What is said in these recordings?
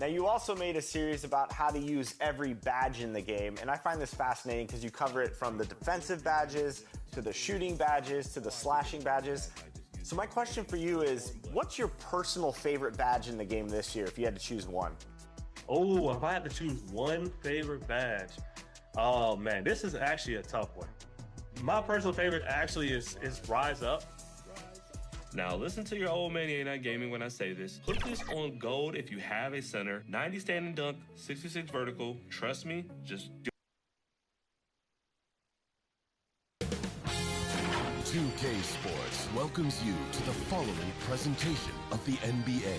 Now, you also made a series about how to use every badge in the game, and I find this fascinating because you cover it from the defensive badges to the shooting badges to the slashing badges. So my question for you is, what's your personal favorite badge in the game this year if you had to choose one? Oh, if I had to choose one favorite badge, oh man, this is actually a tough one. My personal favorite actually is Rise Up. Now listen to your old man, he ain't not gaming when I say this. Put this on gold if you have a center, 90 standing dunk, 66 vertical. Trust me, just do. 2K Sports welcomes you to the following presentation of the NBA.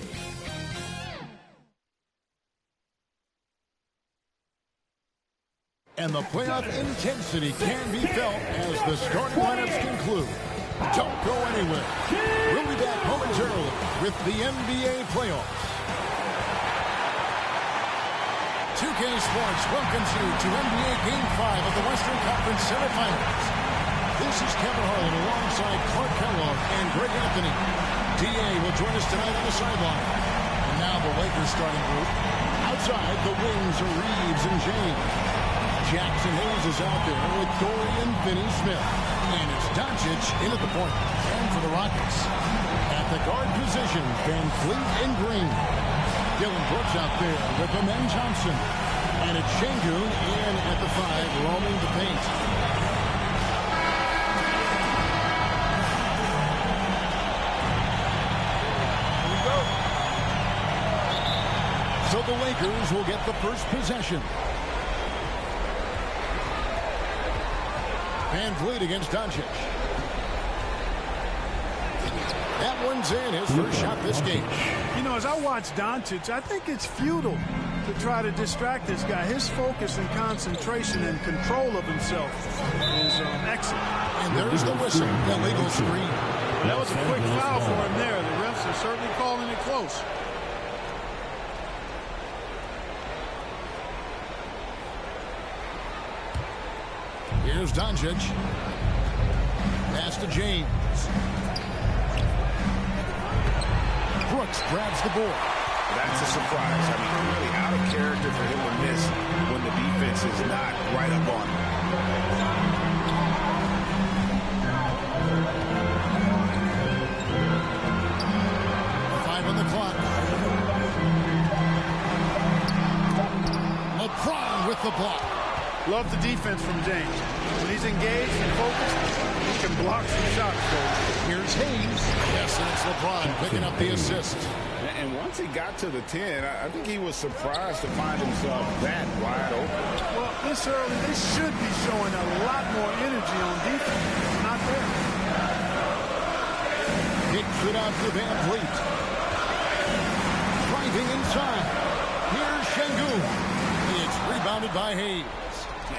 And the playoff intensity can be felt as the starting lineups conclude. Don't go anywhere. We'll be back momentarily with the NBA playoffs. 2K Sports welcomes you to NBA Game 5 of the Western Conference Semifinals. This is Kevin Harlan alongside Clark Kellogg and Greg Anthony. DA will join us tonight on the sideline. And now the Lakers starting group. Outside, the wings are Reeves and James. Jackson Hayes is out there with Dorian Finney-Smith. And it's Doncic in at the point. And for the Rockets, at the guard position, Van Fleet and Green. Dylan Brooks out there with Amen Thompson. And it's Şengün in at the 5, roaming the paint. So the Lakers will get the first possession. Van Vliet against Doncic. That one's in, his first shot this game. You know, as I watch Doncic, I think it's futile to try to distract this guy. His focus and concentration and control of himself is excellent. And there's the whistle, illegal screen. Well, that was a quick foul for him there. The refs are certainly calling it close. Here's Doncic. Pass to James. Brooks grabs the board. That's a surprise. I mean, really out of character for him to miss when the defense is not right up on him. Five on the clock. LeBron with the block. Love the defense from James. When he's engaged and focused, he can block some shots. Here's Hayes. Yes, and it's LeBron picking up the assist. And once he got to the 10, I think he was surprised to find himself that wide open. Well, this early, they should be showing a lot more energy on defense. It's not there. Kicks it out to Van Vliet. Driving inside. Here's Şengün. It's rebounded by Hayes.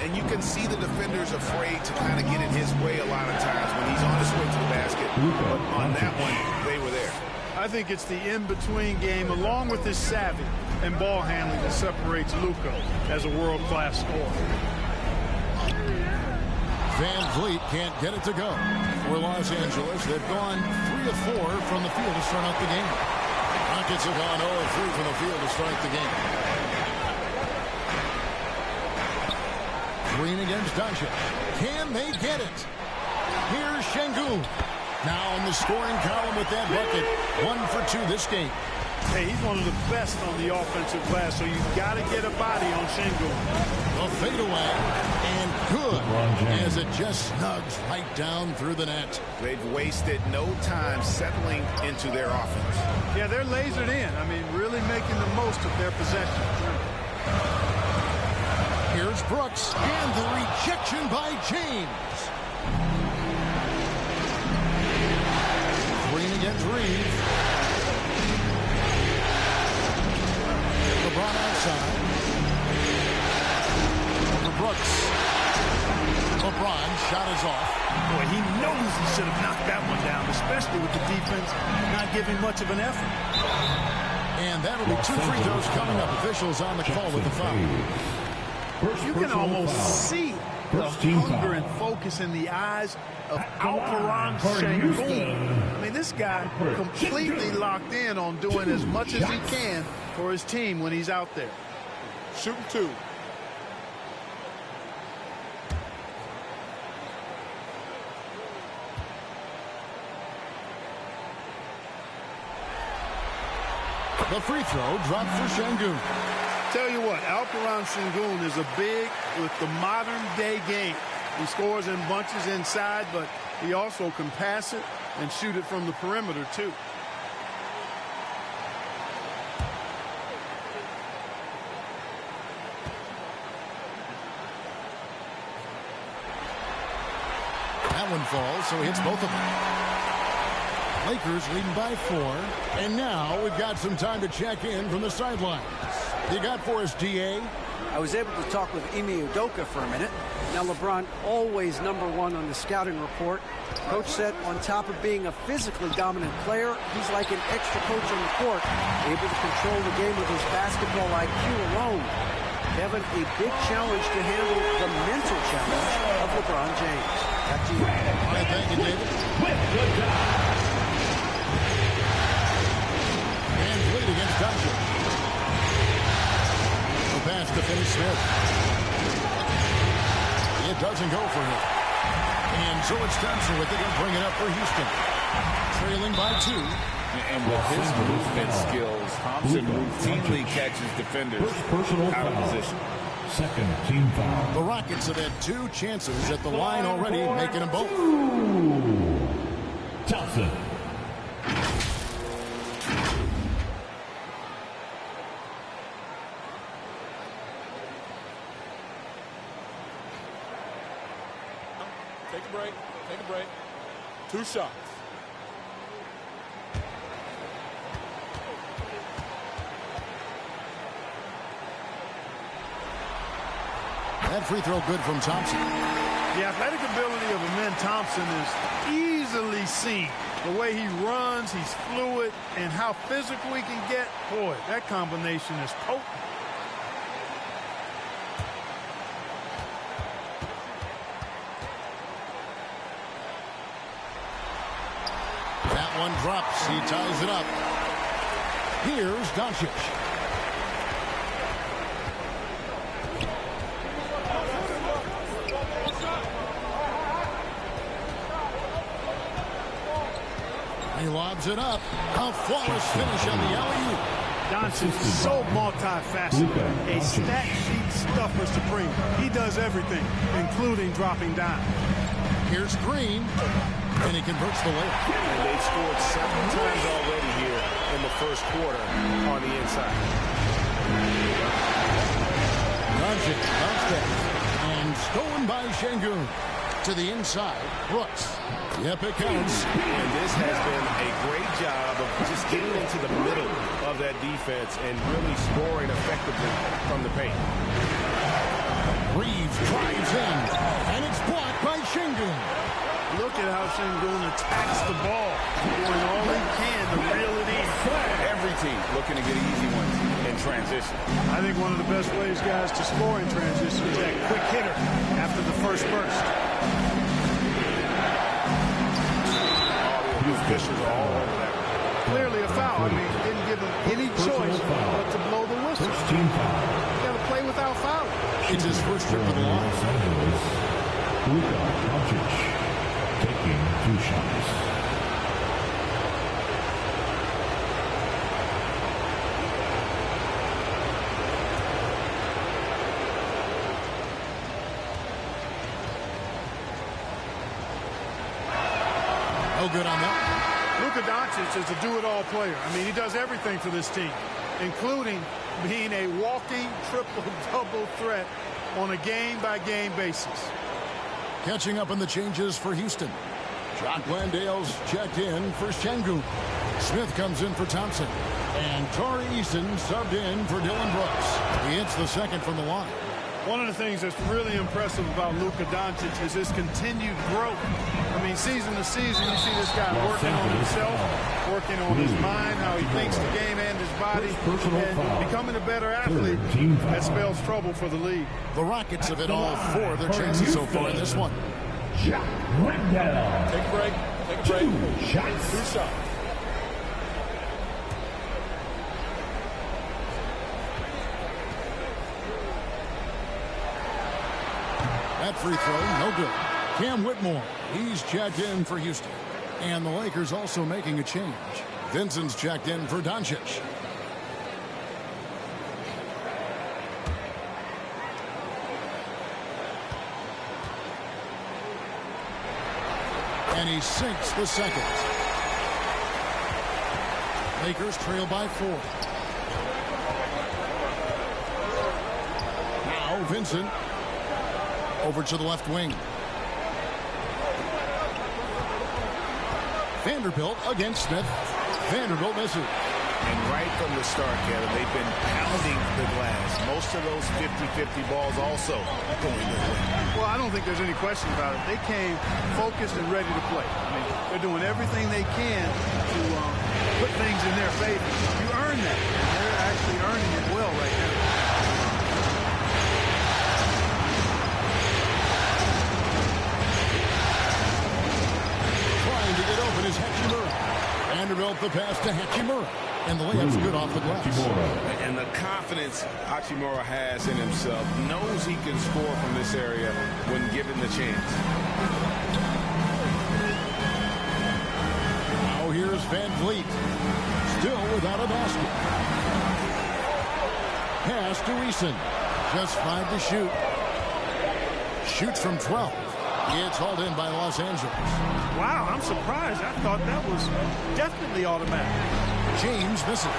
And you can see the defenders afraid to kind of get in his way a lot of times when he's on his way to the basket. But on that one, they were there. I think it's the in-between game, along with his savvy and ball handling, that separates Luka as a world-class scorer. Van Vliet can't get it to go. For Los Angeles, they've gone 3 of 4 from the field to start out the game. Rockets have gone 0 of 3 from the field to start the game. Green against Doncic. Can they get it? Here's Şengün. Now in the scoring column with that bucket. 1 for 2 this game. Hey, he's one of the best on the offensive glass, so you've got to get a body on Şengün. The fadeaway, and good, as it just snugs right down through the net. They've wasted no time settling into their offense. Yeah, they're lasered in. I mean, really making the most of their possession. Here's Brooks, and the rejection by James. Green against Reeves. LeBron outside. For Brooks. LeBron shot is off. Boy, he knows he should have knocked that one down, especially with the defense not giving much of an effort. And that'll be 2 free throws coming up. Officials on the call with the foul. You can almost see the hunger and focus in the eyes of Alperen Şengün. I mean, this guy completely locked in on doing as much as he can for his team when he's out there. Shooting 2. The free throw dropped for Şengün. Tell you what, Alperen Şengün is a big with the modern-day game. He scores in bunches inside, but he also can pass it and shoot it from the perimeter, too. That one falls, so he hits both of them. Lakers leading by 4. And now we've got some time to check in from the sidelines. You got for us, DA? I was able to talk with Ime Udoka for a minute. Now LeBron always #1 on the scouting report. Coach said on top of being a physically dominant player, he's like an extra coach on the court, able to control the game with his basketball IQ alone. Kevin, a big challenge to handle the mental challenge of LeBron James. Back to you. All right, thank you, David. And lead against Doncic. The pass to Finney Smith. It doesn't go for him. And so it's Thompson with it. He'll bring it up for Houston. Trailing by 2. And with his movement skills, Thompson routinely catches defenders out of position. Second team foul. The Rockets have had 2 chances at the line already, making them both. Thompson. Take a break. Take a break. 2 shots. That free throw good from Thompson. The athletic ability of Amen Thompson is easily seen. The way he runs, he's fluid, and how physical he can get. Boy, that combination is potent. That one drops. He ties it up. Here's Doncic. He lobs it up. A flawless finish on the alley-oop. Doncic is so multifaceted. A stat sheet stuffer supreme. He does everything, including dropping down. Here's Green. And he converts the layup. And they've scored several times already here in the first quarter on the inside. Doncic bounce back. And stolen by Şengün. To the inside, Brooks. Yep, it counts. And this has been a great job of just getting into the middle of that defense and really scoring effectively from the paint. Reeves drives in, and it's blocked by Şengün. Look at how Şengün attacks the ball, doing all he can to reel it in. Every team looking to get easy ones in transition. I think one of the best ways, guys, to score in transition is that quick hitter after the first burst. Officials are all over that. Clearly a foul. I mean, didn't give him any choice but to blow the whistle. First team foul. You got to play without fouling. It's his first trip to the line. Los Angeles. Luka Doncic taking 2 shots. No good on that. Luka Doncic is a do-it-all player. I mean, he does everything for this team, including being a walking triple-double threat on a game-by-game basis. Catching up on the changes for Houston. Jock Landale's checked in for Şengün. Smith comes in for Thompson. And Torrey Eason subbed in for Dylan Brooks. He hits the second from the line. One of the things that's really impressive about Luka Doncic is his continued growth. I mean, season to season, you see this guy working on himself, working on his mind, how he thinks the game and his body, and becoming a better athlete. That spells trouble for the league. The Rockets have hit all 4 of their chances so far in this one. Jack Rendell. Take a break. Take a break. 2 shots. That free throw, no good. Cam Whitmore, he's checked in for Houston. And the Lakers also making a change. Vincent's checked in for Doncic. And he sinks the second. Lakers trail by 4. Now Vincent over to the left wing. Vanderbilt against Smith. Vanderbilt misses. And right from the start, Kevin, they've been pounding the glass. Most of those 50-50 balls also going their way. Well, I don't think there's any question about it. They came focused and ready to play. I mean, they're doing everything they can to put things in their favor. You earn that. They're actually earning it well right now. Trying to get open is Hachimura. Vanderbilt the pass to Hachimura. And the layup's good off the glass. And the confidence Hachimura has in himself, knows he can score from this area when given the chance. Now here's Van Vliet. Still without a basket. Pass to Eason. Just 5 to shoot. Shoots from 12. It's hauled in by Los Angeles. Wow, I'm surprised. I thought that was definitely automatic. James misses.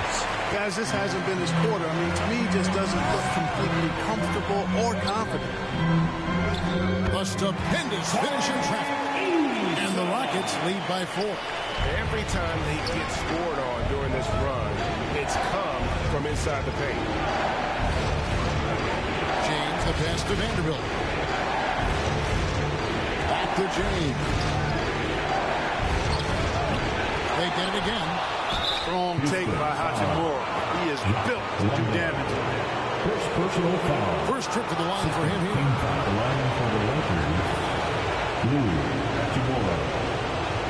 Guys, this hasn't been his quarter. I mean, to me, he just doesn't look completely comfortable or confident. A stupendous finish in traffic. And the Rockets lead by 4. Every time they get scored on during this run, it's come from inside the paint. James, the pass to Vanderbilt. Back to James. They get it again. Strong take by Hachimura. He is built to do damage. First personal foul. First trip to the line for him here. The line for the Lakers. Lou Hachimura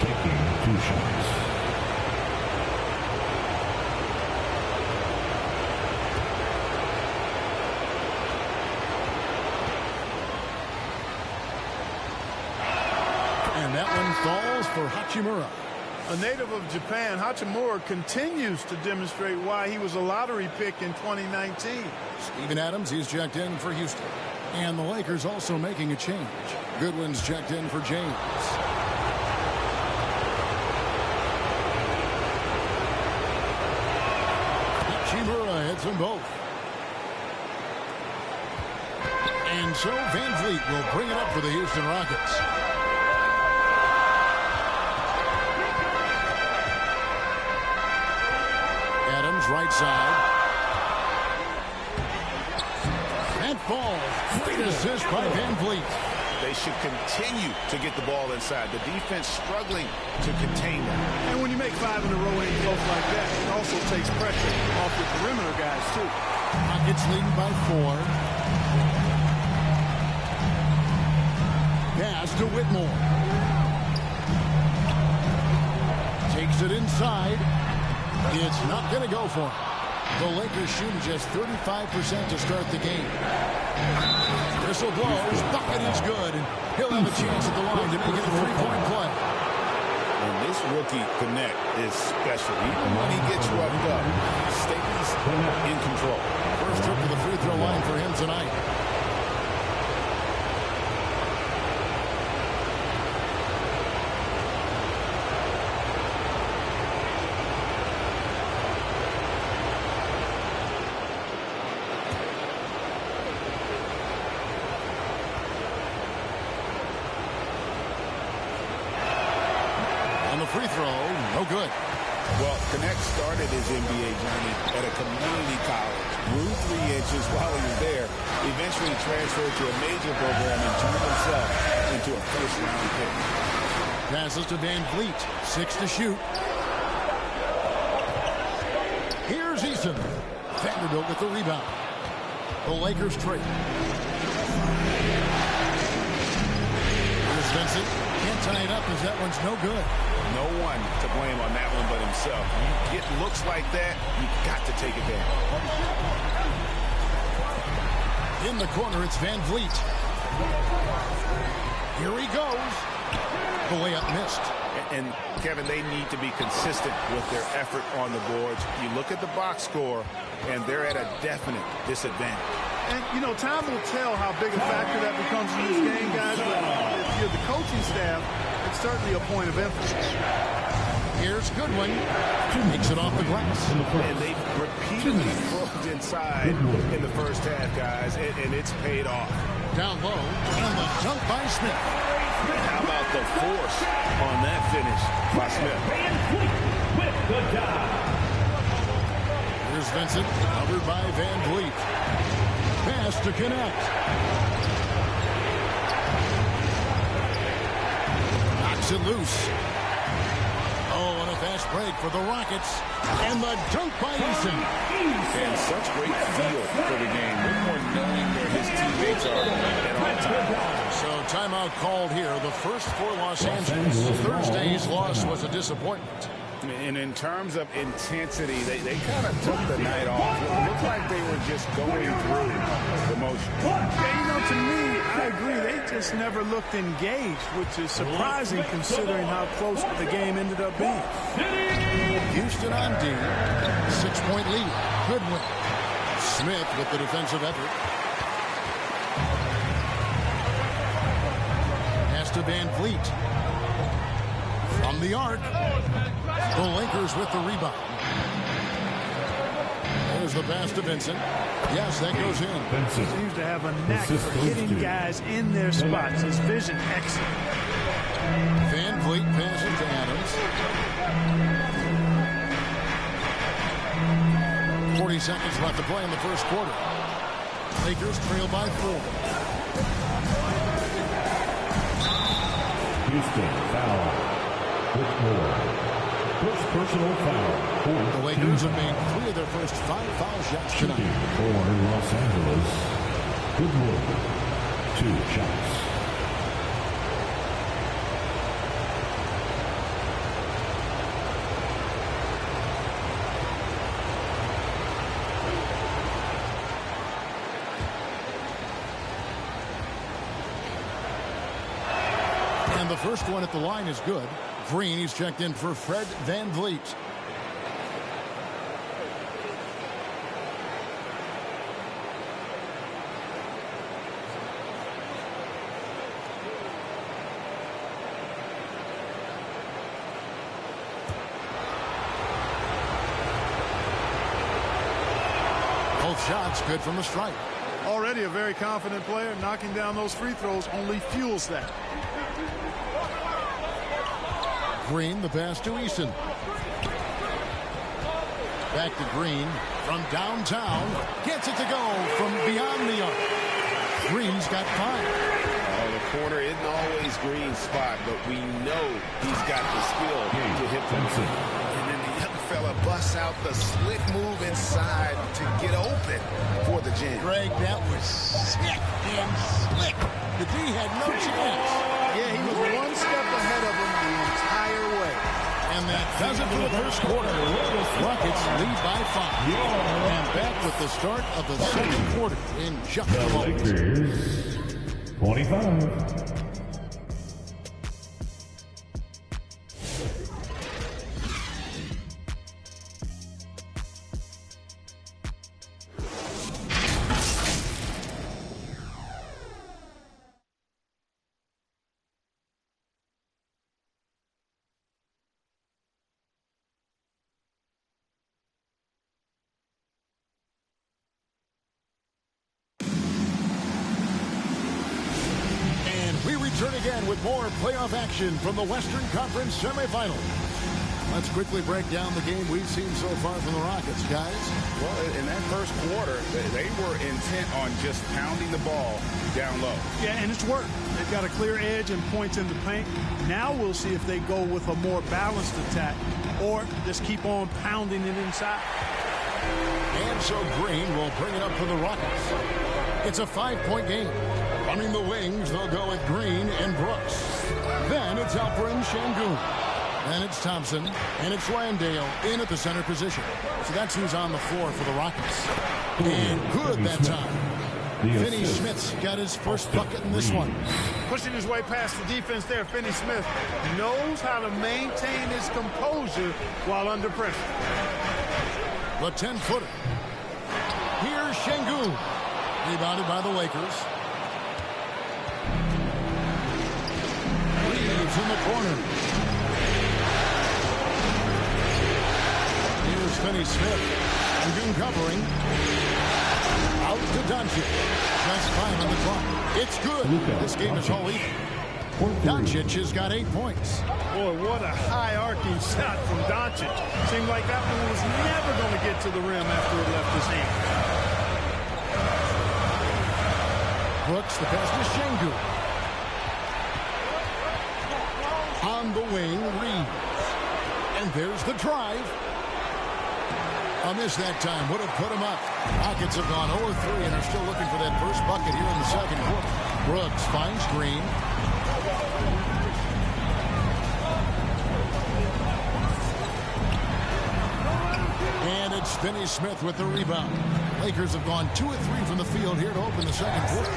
taking 2 shots. And that one falls for Hachimura. A native of Japan, Hachimura continues to demonstrate why he was a lottery pick in 2019. Steven Adams, he's checked in for Houston. And the Lakers also making a change. Goodwin's checked in for James. Hachimura hits them both. And so Van Vliet will bring it up for the Houston Rockets. Adams, right side. That falls. Great assist by Van Vliet. They should continue to get the ball inside. The defense struggling to contain them. And when you make 5 in a row ain't close like that, it also takes pressure off the perimeter guys, too. Rockets leading by 4. Pass to Whitmore. Takes it inside. It's not going to go for him. The Lakers shooting just 35% to start the game. Whistle blows. Bucket is good. And he'll have a chance at the line to make it a 3-point play. And this rookie connect is special. Even when he gets roughed up, he stays in control. First trip to the free throw line for him tonight. Free throw, no good. Well, Connect started his NBA journey at a community college, grew 3 inches while he was there, eventually transferred to a major program and turned himself into a first-round pick. Passes to Van Vliet, 6 to shoot. Here's Eason. Vanderbilt with the rebound. The Lakers trail. Here's Vincent. Can't tie it up as that one's no good. No one to blame on that one but himself. You get looks like that, you got to take it down. In the corner, it's Van Vliet. Here he goes. The layup missed. And Kevin, they need to be consistent with their effort on the boards. You look at the box score, and they're at a definite disadvantage. And, you know, time will tell how big a factor that becomes in this game, guys. But if you're the coaching staff, it's certainly a point of emphasis. Here's Goodwin. Makes it off the glass. And they repeatedly closed inside in the first half, guys, and it's paid off. Down low, and the dunk by Smith. How about the force on that finish by Smith? Here's Vincent, covered by Van Vliet. Pass to connect. Knocks it loose. Oh, and a fast break for the Rockets. And the dunk by Eason. And such great feel for the game. They're more knowing where his teammates are at all times. So timeout called here. The first for Los Angeles. Thursday's loss was a disappointment. And in terms of intensity, they kind of took the night off. It looked like they were just going through the motion. Yeah, you know, to me, I agree. They just never looked engaged, which is surprising considering how close the game ended up being. Houston on D. 6-point lead. Goodwin. Smith with the defensive effort. Pass to Van Vliet. From the arc. The Lakers with the rebound. There's the pass to Vincent. Yes, that goes in. He seems to have a knack for hitting guys in their spots. His vision excellent. Van Vliet passes to Adams. 40 seconds left to play in the first quarter. Lakers trail by 4. Houston foul. With more. First personal foul. The Lakers have made 3 of their first 5 foul shots tonight. For Los Angeles. Goodwin. 2 shots. And the first one at the line is good. Green, he's checked in for Fred Van Vliet. Both shots good from the stripe. Already a very confident player. Knocking down those free throws only fuels that. Green, the pass to Eason. Back to Green from downtown. Gets it to go from beyond the arc. Green's got 5. The corner isn't always Green's spot, but we know he's got the skill to hit them. And then the young fella busts out the slick move inside to get open for the jam. Greg, that was sick and slick. The D had no chance. Yeah, he was one step ahead of him the entire way. And that does it for the first quarter. Rockets lead by 5. And back with the start of the second quarter in just a moment. Lakers 25. We return again with more playoff action from the Western Conference semifinals. Let's quickly break down the game we've seen so far from the Rockets, guys. Well, in that first quarter, they were intent on just pounding the ball down low. Yeah, and it's worked. They've got a clear edge and points in the paint. Now we'll see if they go with a more balanced attack or just keep on pounding it inside. And so Green will bring it up for the Rockets. It's a 5-point game. Running the wings, they'll go with Green and Brooks. Then it's Alperen Şengün. And it's Thompson. And it's Landale in at the center position. So that's who's on the floor for the Rockets. And good that time. Finney Smith's got his first bucket in this one. Pushing his way past the defense there, Finney Smith knows how to maintain his composure while under pressure. The 10-footer. Here's Şengün. Rebounded by the Lakers. Reeves in the corner. Here's Finney Smith. Şengün covering. Out to Doncic. Just 5 on the clock. It's good. This game is all even. Doncic has got 8 points. Boy, what a high-arcing shot from Doncic. Seemed like that one was never going to get to the rim after it left his hand. Brooks, the pass to Şengün. On the wing, Reeves. And there's the drive. A miss that time would have put him up. Rockets have gone 0-3 and are still looking for that first bucket here in the second quarter. Brooks finds Green. And it's Finney Smith with the rebound. Lakers have gone 2 of 3 from the field here to open the second quarter.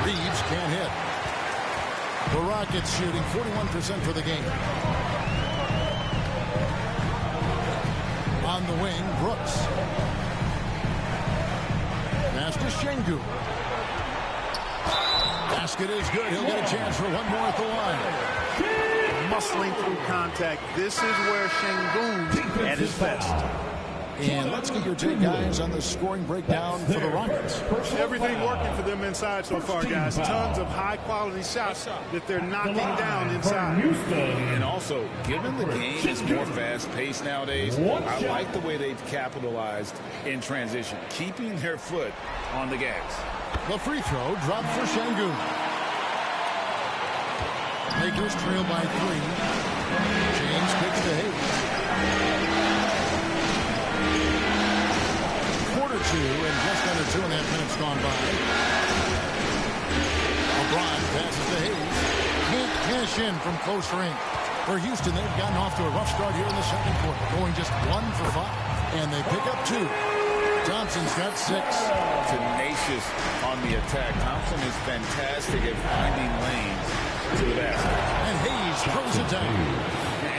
Reeves can't hit. The Rockets shooting 41% for the game. On the wing, Brooks. Pass to Şengün. Basket is good. He'll get a chance for one more at the line. Muscling through contact. This is where Şengün at his best. And let's get your take, guys, on the scoring breakdown for the Rockets. Everything working for them inside so far, guys. Tons of high-quality shots that they're knocking down inside. And also, given the game is more fast-paced nowadays, I like the way they've capitalized in transition, keeping their foot on the gas. The free throw dropped for Şengün. Lakers trail by 3. James kicks to Hayes. Quarter 2 and just under 2.5 minutes gone by. LeBron passes to Hayes. Can't cash in from close range. For Houston, they've gotten off to a rough start here in the second quarter, going just 1 for 5. And they pick up 2. Thompson's got 6. Tenacious on the attack. Thompson is fantastic at finding lanes to the basket. And Hayes throws it down.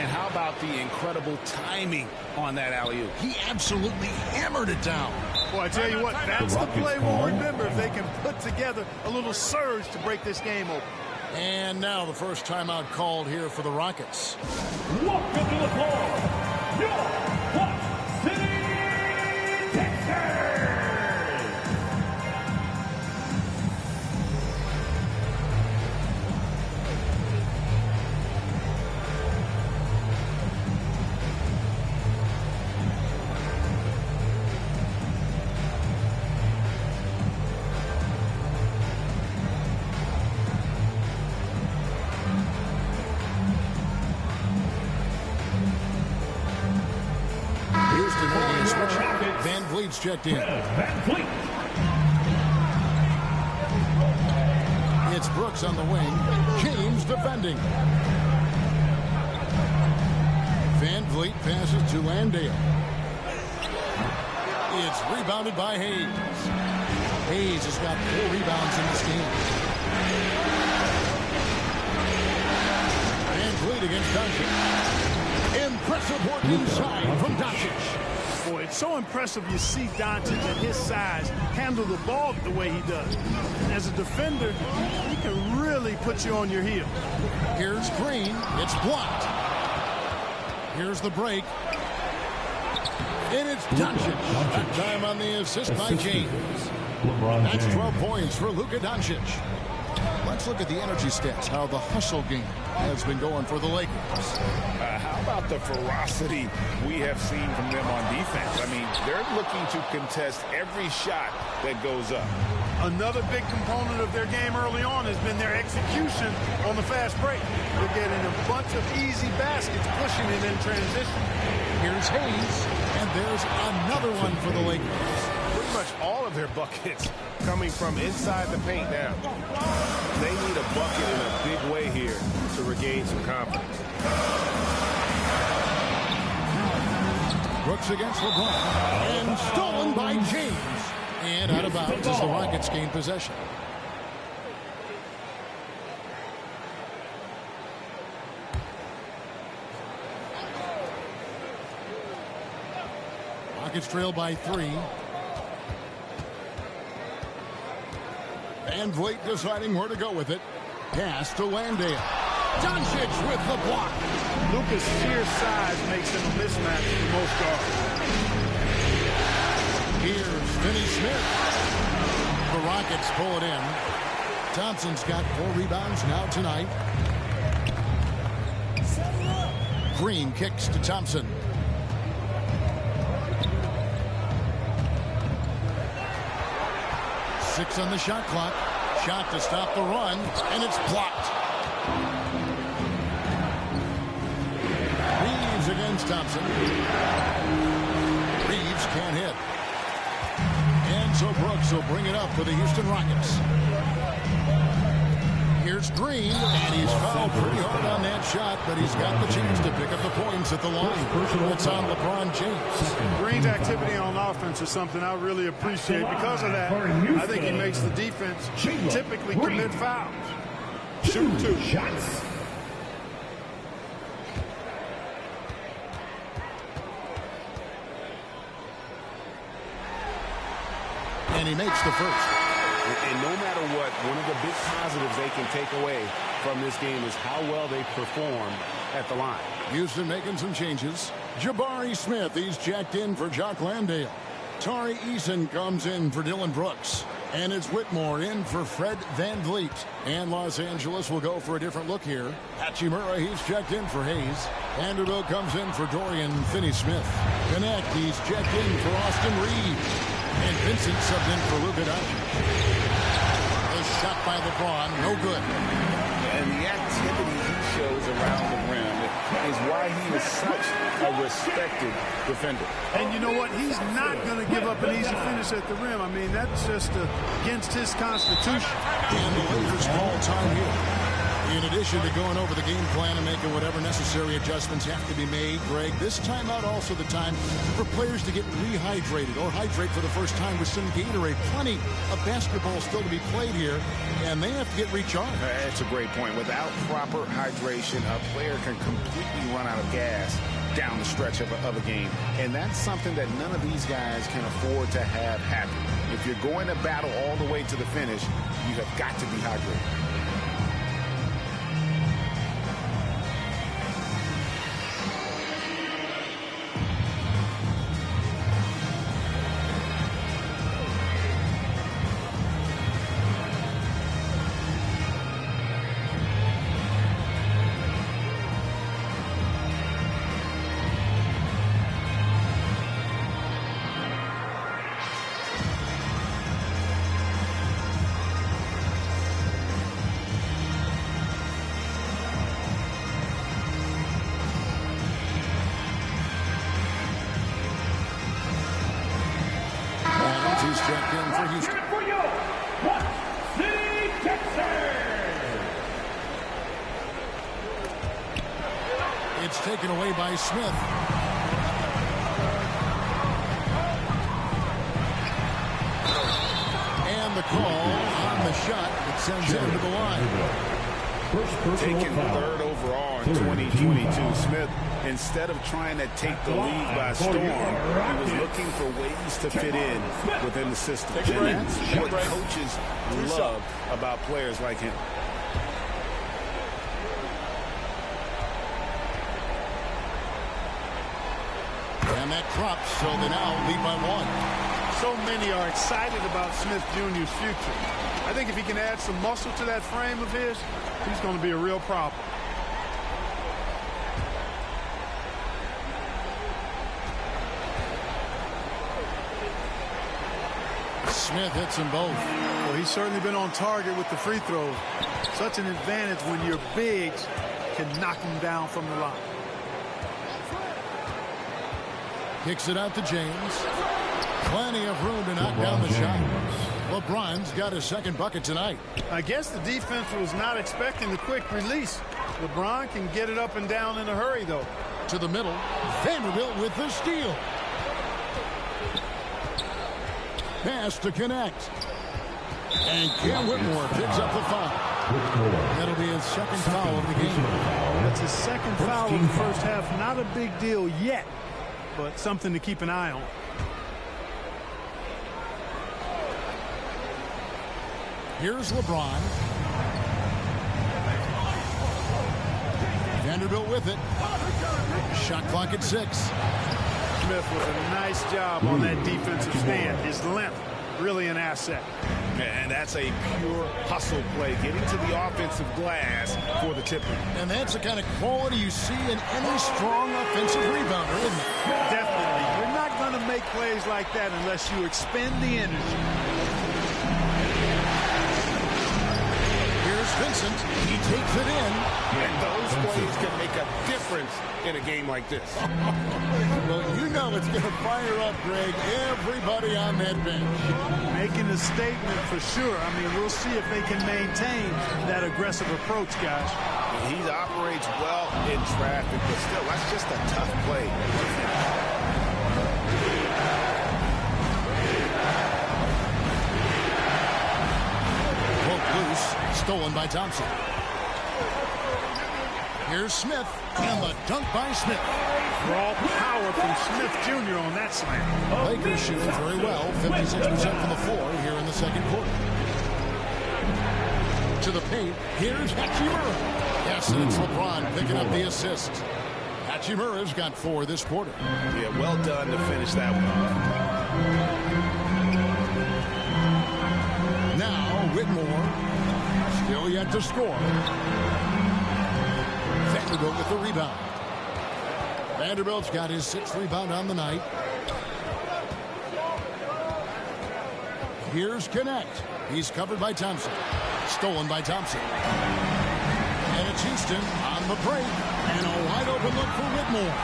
And how about the incredible timing on that alley-oop? He absolutely hammered it down. Boy, I tell you what, that's the play we'll remember if they can put together a little surge to break this game open. And now the first timeout called here for the Rockets. Welcome to the floor, your Hot City Texans! Van Vliet's checked in. It's Brooks on the wing. James defending. Van Vliet passes to Landale. It's rebounded by Hayes. Hayes has got 4 rebounds in this game. Van Vliet against Doncic. Impressive work inside from Doncic. Boy, it's so impressive you see Doncic at his size handle the ball the way he does. And as a defender, he can really put you on your heel. Here's Green. It's blocked. Here's the break. And it's Doncic. That time on the assist by James. That's 12 points for Luka Doncic. Let's look at the energy stats, how the hustle game has been going for the Lakers. How about the ferocity we have seen from them on defense? I mean, they're looking to contest every shot that goes up. Another big component of their game early on has been their execution on the fast break. They're getting a bunch of easy baskets, pushing it in transition. Here's Hayes, and there's another one for the Lakers. pretty much all of their buckets coming from inside the paint now. They need a bucket in a big way here to regain some confidence. Brooks against LeBron. And stolen by James. And out of bounds as the Rockets gain possession. Rockets trail by 3. Van Vliet deciding where to go with it. Pass to Landale. Doncic with the block. Luka's sheer size makes him a mismatch for most guards. Here's Finney-Smith. The Rockets pull it in. Thompson's got 4 rebounds now tonight. Green kicks to Thompson. Six on the shot clock. Shot to stop the run, and it's blocked. Reeves against Thompson. Reeves can't hit. And so Brooks will bring it up for the Houston Rockets. Here's Green, and he's fouled pretty hard on that shot, but he's got the chance to pick up the points at the line. It's on LeBron James. Green's activity on offense is something I really appreciate. Because of that, I think he makes the defense typically commit fouls. Shoot 2 shots. And he makes the first. And no matter what, one of the big positives they can take away from this game is how well they perform at the line. Houston making some changes. Jabari Smith, he's checked in for Jock Landale. Tari Eason comes in for Dylan Brooks. And it's Whitmore in for Fred Van Vliet. And Los Angeles will go for a different look here. Hachimura, he's checked in for Hayes. Vanderbilt comes in for Dorian Finney-Smith. Connect, he's checked in for Austin Reeves. And Vincent subbed in for Luka Doncic. A shot by LeBron, no good. And the activity he shows around the rim is why he is such a respected defender. And you know what? He's not going to give up an easy finish at the rim. I mean, that's just against his constitution. And the Lakers call time here. In addition to going over the game plan and making whatever necessary adjustments have to be made, Greg, this timeout also the time for players to get rehydrated or hydrate for the first time with some Gatorade. Plenty of basketball still to be played here, and they have to get recharged. That's a great point. Without proper hydration, a player can completely run out of gas down the stretch of a game. And that's something that none of these guys can afford to have happen. If you're going to battle all the way to the finish, you have got to be hydrated. Checked in for Houston. It's taken away by Smith. And the call on the shot that sends him to the line. Taking third overall in 2022, Smith, instead of trying to take the league by storm, he was looking for ways to fit in within the system. And that's what coaches love about players like him. And that drops, so they now lead by 1. So many are excited about Smith Jr.'s future. I think if he can add some muscle to that frame of his, he's going to be a real problem. Smith hits them both. Well, he's certainly been on target with the free throws. Such an advantage when your bigs can knock him down from the line. Kicks it out to James. Plenty of room to knock down the shot. LeBron's got his second bucket tonight. I guess the defense was not expecting the quick release. LeBron can get it up and down in a hurry, though. To the middle. Vanderbilt with the steal. Pass to connect. And Cam Whitmore picks up the foul. That'll be his second foul of the game. That's his second foul of the first half. Not a big deal yet, but something to keep an eye on. Here's LeBron. Vanderbilt with it. Shot clock at 6. Smith with a nice job on that defensive stand. His length, really an asset. And that's a pure hustle play, getting to the offensive glass for the tipper. And that's the kind of quality you see in any strong offensive rebounder, isn't it? Definitely. You're not going to make plays like that unless you expend the energy. Here's Vincent. He takes it in. And those plays can make a difference in a game like this. Well, you know it's going to fire up, Greg, everybody on that bench. Making a statement for sure. I mean, we'll see if they can maintain that aggressive approach, guys. He operates well in traffic, but still, that's just a tough play. Broke loose, stolen by Thompson. Here's Smith, and the dunk by Smith. Raw power from Smith Jr. on that slam. Lakers shooting very well, 56% from the floor here in the second quarter. To the paint, here's Hachimura. Yes, and it's LeBron picking up the assist. Hachimura's got 4 this quarter. Yeah, well done to finish that one off. Now, Whitmore, still yet to score. Vanderbilt with the rebound. Vanderbilt's got his 6th rebound on the night. Here's Connect. He's covered by Thompson. Stolen by Thompson. And it's Houston on the break. And a wide open look for Whitmore.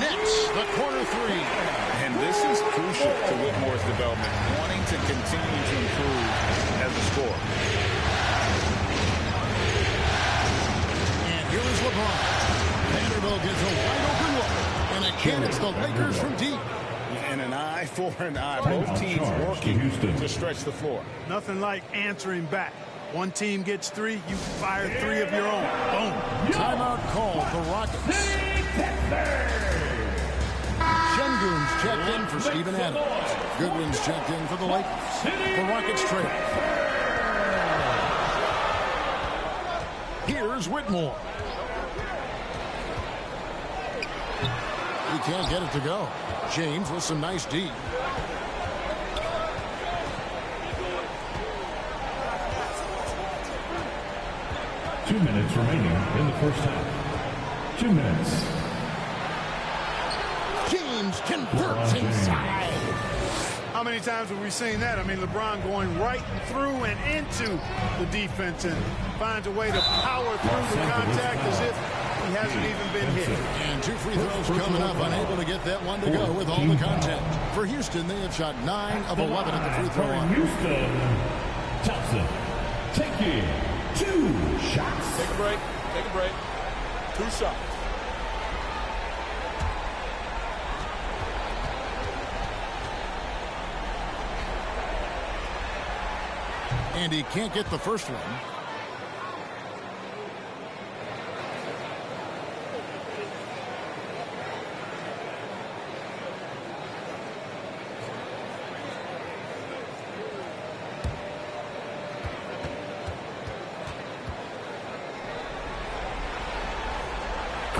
Nets the corner 3. And this is crucial to Whitmore's development, wanting to continue to improve as a scorer. And here is LeBron. Vanderbilt gets a wide open look. And again, it's the Lakers from deep. And an eye for an eye. Both teams working to stretch the floor. Nothing like answering back. One team gets 3, you fire 3 of your own. Boom. Timeout called the Rockets. Şengün's checked in for Steven Adams. Goodwin's checked in for the Lakers. The Rockets trail. Here's Whitmore. He can't get it to go. James with some nice D. Two minutes remaining in the first half. 2 minutes. James converts inside. How many times have we seen that? I mean, LeBron going right through and into the defense and finds a way to power through the contact as if he hasn't even been hit. And 2 free throws coming up, unable to get that one to go with all the contact. For Houston, they have shot 9 of 11 at the free throw line. Houston, Thompson taking 2 shots. Take a break. Take a break. 2 shots. And he can't get the first one.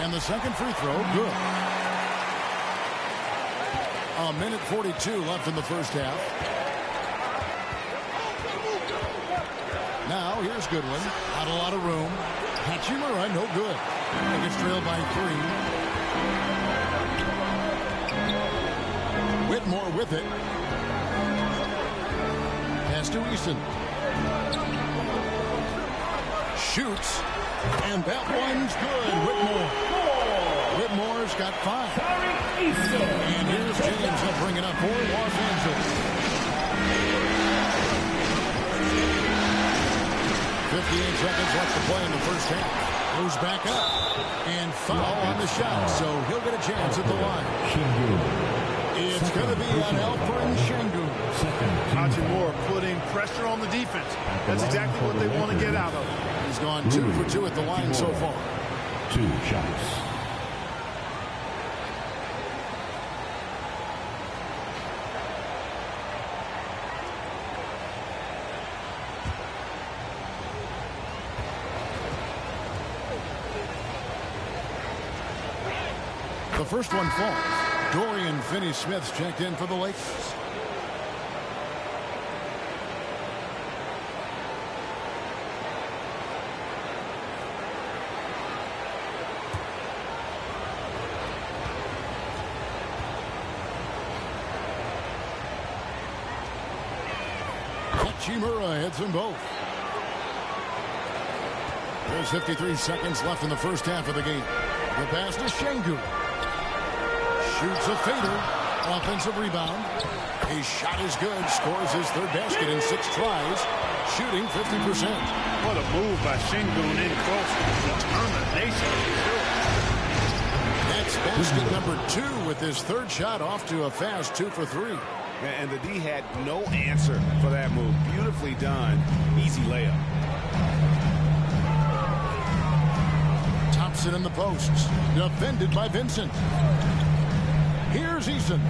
And the second free throw, good. 1:42 left in the first half. Now, here's Goodwin. Not a lot of room. Hachimura, no good. It's trailed by 3. Whitmore with it. Pass to Easton. Shoots. And that one's good. Whitmore's got 5. And here's James up bring it up for Los Angeles. 58 seconds left to play in the first half. Goes back up and foul on the shot, so he'll get a chance at the line. It's going to be on Alperen Şengün. Hachimura putting pressure on the defense. That's exactly what they want to get out of it. He's gone 2 for 2 at the line so far. 2 shots. The first one falls. Dorian Finney-Smith's checked in for the Lakers. Hachimura hits them both. There's 53 seconds left in the first half of the game. The pass to Şengün. Shoots a fader. Offensive rebound. His shot is good. Scores his third basket in 6 tries. Shooting 50%. What a move by Şengün in close. Determination. That's basket number 2 with his third shot off to a fast 2 for 3. And the D had no answer for that move. Beautifully done. Easy layup. Thompson in the posts. Defended by Vincent. Here's Eason.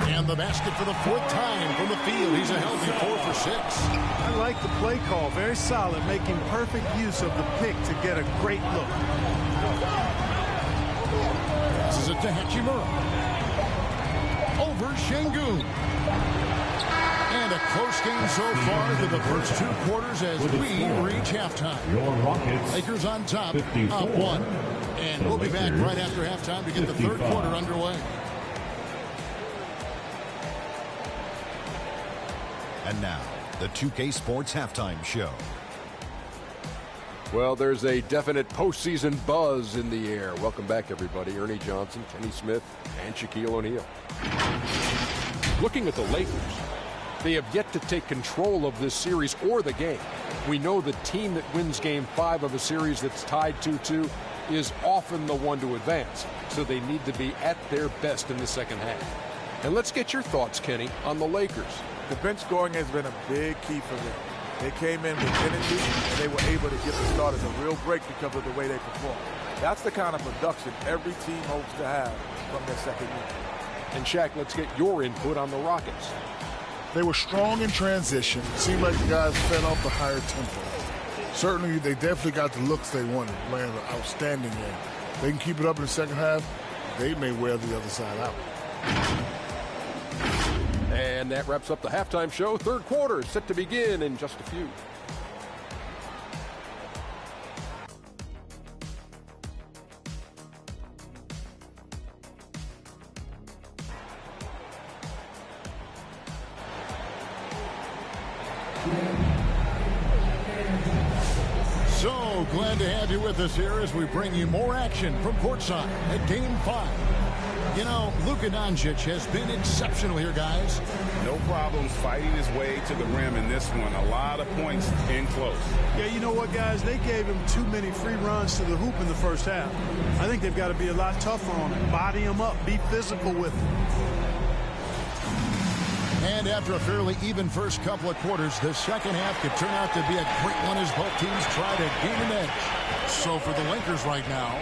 And the basket for the 4th time from the field. He's a healthy 4 for 6. I like the play call. Very solid. Making perfect use of the pick to get a great look. Passes it to Hachimura. Over Şengün. And a close game so far through the first 2 quarters as we reach halftime. Your Rockets. Lakers on top, 54. up 1. And we'll be back right after halftime to get the 3rd quarter underway. And now, the 2K Sports Halftime Show. Well, there's a definite postseason buzz in the air. Welcome back, everybody. Ernie Johnson, Kenny Smith, and Shaquille O'Neal. Looking at the Lakers, they have yet to take control of this series or the game. We know the team that wins Game 5 of a series that's tied 2-2 is often the one to advance, so they need to be at their best in the second half. And let's get your thoughts, Kenny, on the Lakers. The bench scoring has been a big key for them. They came in with energy, and they were able to give the starters a real break because of the way they performed. That's the kind of production every team hopes to have from their second unit. And Shaq, let's get your input on the Rockets. They were strong in transition. It seemed like the guys fed off the higher tempo. Certainly, they definitely got the looks they wanted, playing an outstanding game. They can keep it up in the second half, they may wear the other side out. And that wraps up the halftime show. 3rd quarter set to begin in just a few. So glad to have you with us here as we bring you more action from courtside at Game 5. You know, Luka Doncic has been exceptional here, guys. No problems fighting his way to the rim in this one. A lot of points in close. Yeah, you know what, guys? They gave him too many free runs to the hoop in the first half. I think they've got to be a lot tougher on him. Body him up. Be physical with him. And after a fairly even first couple of quarters, the second half could turn out to be a great one as both teams try to gain an edge. So for the Lakers right now,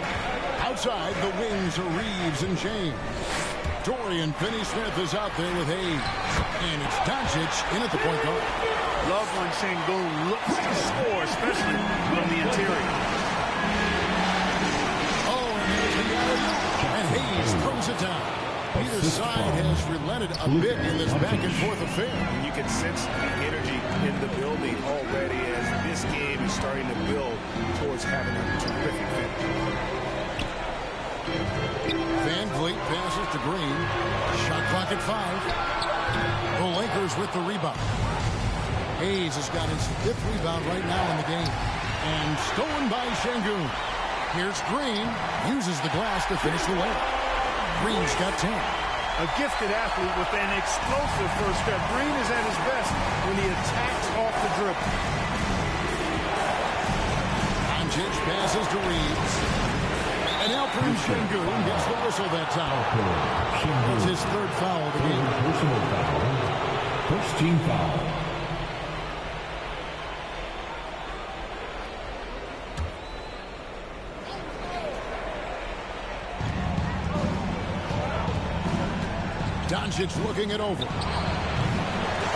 outside the wings are Reeves and James. Dorian Finney-Smith is out there with Hayes. And it's Doncic in at the point guard. Love when Şengün looks to score, especially from the interior. Oh, and there's the alley-oop. And Hayes throws it down. Either side has relented a bit in this back-and-forth affair. You can sense the energy in the building already as this game is starting to build towards having a terrific finish. Van Vliet passes to Green. Shot clock at 5. The Lakers with the rebound. Hayes has got his 5th rebound right now in the game. And stolen by Şengün. Here's Green. Uses the glass to finish the layup. Green's got 10. a gifted athlete with an explosive first step. Green is at his best when he attacks off the dribble. Doncic passes to Reeves. And Alperen Şengün gets the whistle that time. That's his third foul of the game. Personal foul. First team foul. Doncic looking it over.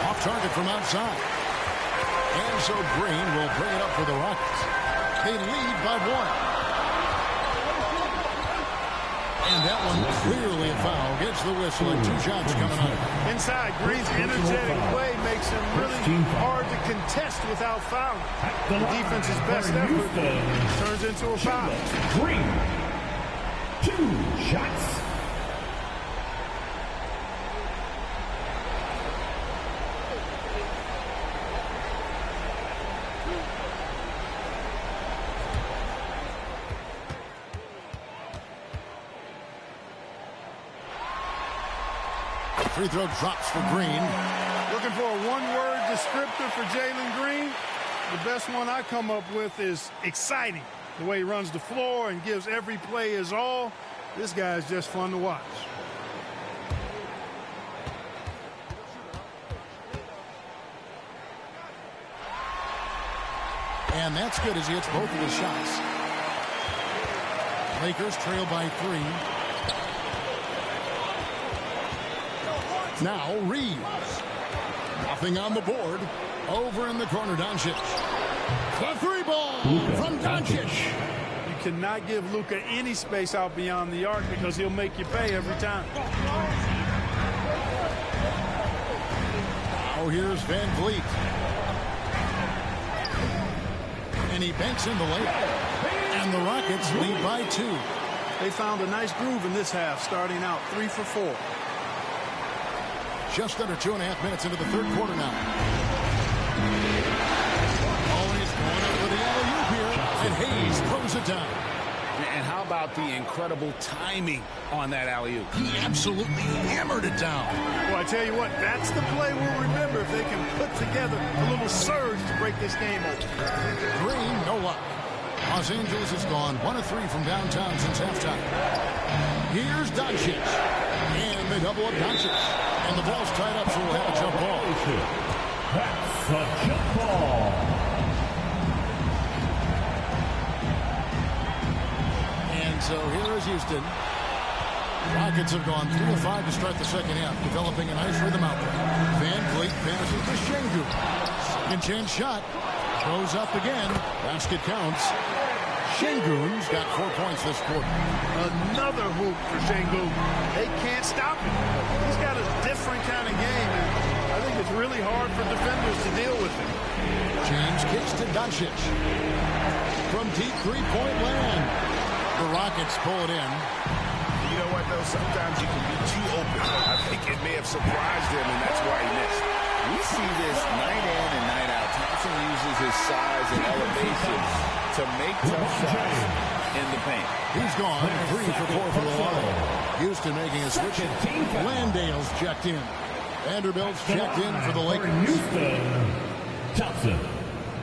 Off target from outside. And so Green will bring it up for the Rockets. They lead by 1. And that one clearly a foul. Gets the whistle and 2 shots coming up. Inside, Green's energetic play makes him really hard to contest without fouling. The defense's best effort turns into a foul. Green. 2 shots. Free throw drops for Green. Looking for a one-word descriptor for Jalen Green. The best one I come up with is exciting. The way he runs the floor and gives every play his all. This guy is just fun to watch. And that's good as he hits both of his shots. Lakers trail by 3. Now Reeves. Nothing on the board. Over in the corner, Doncic. The 3 ball from Doncic. You cannot give Luka any space out beyond the arc because he'll make you pay every time. Now here's Van Vliet. And he banks in the layup. And the Rockets lead by 2. They found a nice groove in this half, starting out 3 for 4. Just under 2.5 minutes into the third quarter now. Always going up for the alley-oop here. And Hayes throws it down. And how about the incredible timing on that alley-oop? He absolutely hammered it down. Well, I tell you what, that's the play we'll remember if they can put together a little surge to break this game open. Green, no luck. Los Angeles has gone 1 of 3 from downtown since halftime. Here's Doncic. And they double up Doncic. And the ball's tied up, so we'll have a jump ball. That's a jump ball. And so here is Houston. Rockets have gone 3 of 5 to start the second half, developing a nice rhythm out there. Van Vliet passes to Şengün. Second chance shot. Goes up again. Basket counts. Şengün's got 4 points this quarter. Another hoop for Şengün. They can't stop him. He's got a different kind of game, and I think it's really hard for defenders to deal with him. James kicks to Doncic. From deep three-point land. The Rockets pull it in. You know what, though? Sometimes you can be too open. I think it may have surprised him, and that's why he missed. We see this night in and night out. Thompson uses his size and elevation to make tough shots in the paint. He's gone 3 for 4 for the line. Houston making a switch. Landale's checked in. Vanderbilt's checked in for the Lakers. Houston. Thompson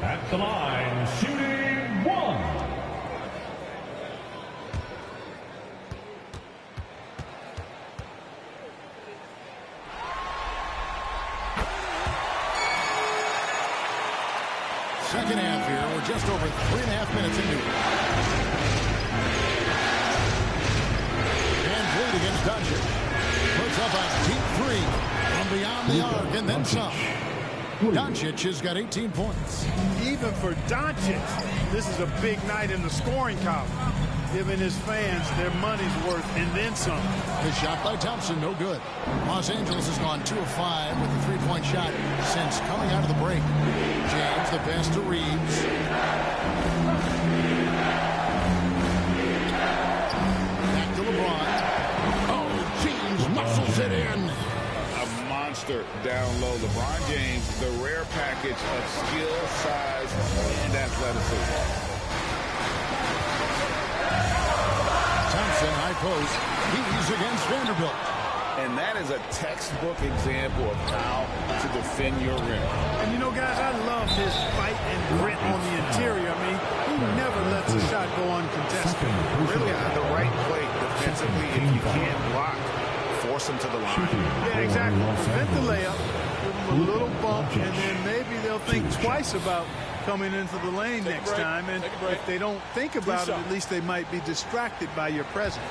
at the line, shooting 1. Second half here. We're just over 3.5 minutes into it. Van Vliet against Doncic. Puts up a deep 3 from beyond the arc and then some. Doncic has got 18 points. Even for Doncic, this is a big night in the scoring column, giving his fans their money's worth and then some. The shot by Thompson, no good. Los Angeles has gone 2 of 5 with the three-point shot since coming out of the break. James, the pass to Reeves. Back to LeBron. Oh, James muscles it in. A monster down low. LeBron James, the rare package of skill, size, and athleticism. Thompson, high post. He's against Vanderbilt. And that is a textbook example of how to defend your rim. And, you know, guys, I love his fight and grit on the interior. I mean, he never lets a shot go uncontested. Really on the right play defensively. If you can't block, force him to the line. Yeah, exactly. Prevent the layup, give him a little bump, and then maybe they'll think twice about coming into the lane next time. And if they don't think about it, at least they might be distracted by your presence.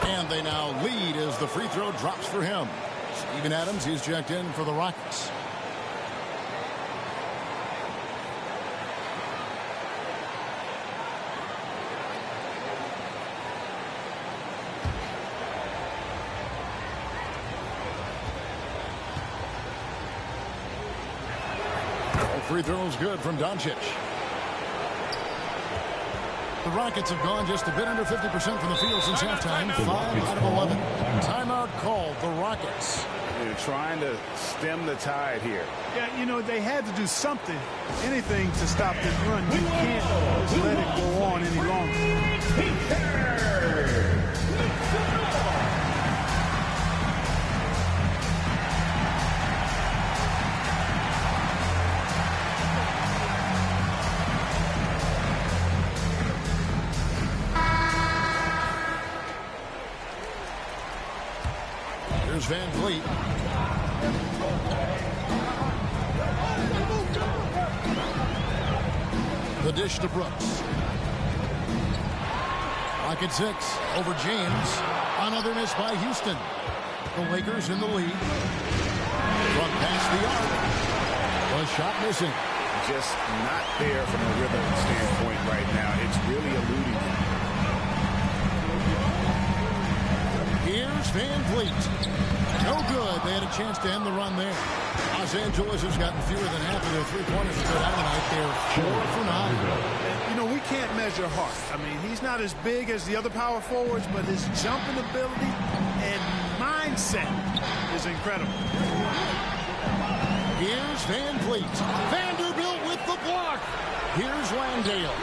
And they now lead as the free throw drops for him. Steven Adams, he's checked in for the Rockets. Free throws good from Doncic. The Rockets have gone just a bit under 50% from the field since halftime. 5 out of 11. Timeout called. The Rockets. They're trying to stem the tide here. Yeah, you know, they had to do something, anything to stop this run. You can't just let it go on any longer. Van Vliet. The dish to Brooks. Rocket 6 over James. Another miss by Houston. The Lakers in the lead. From past the arc. A shot missing. Just not there from a rhythm standpoint right now. It's really eluding him. Here's Van Vliet. No good. They had a chance to end the run there. Los Angeles has gotten fewer than half of their three-pointers to go down tonight. They're 4 for 9. And, you know, we can't measure Hart. I mean, he's not as big as the other power forwards, but his jumping ability and mindset is incredible. Here's Van Vliet. Vanderbilt with the block. Here's Landale.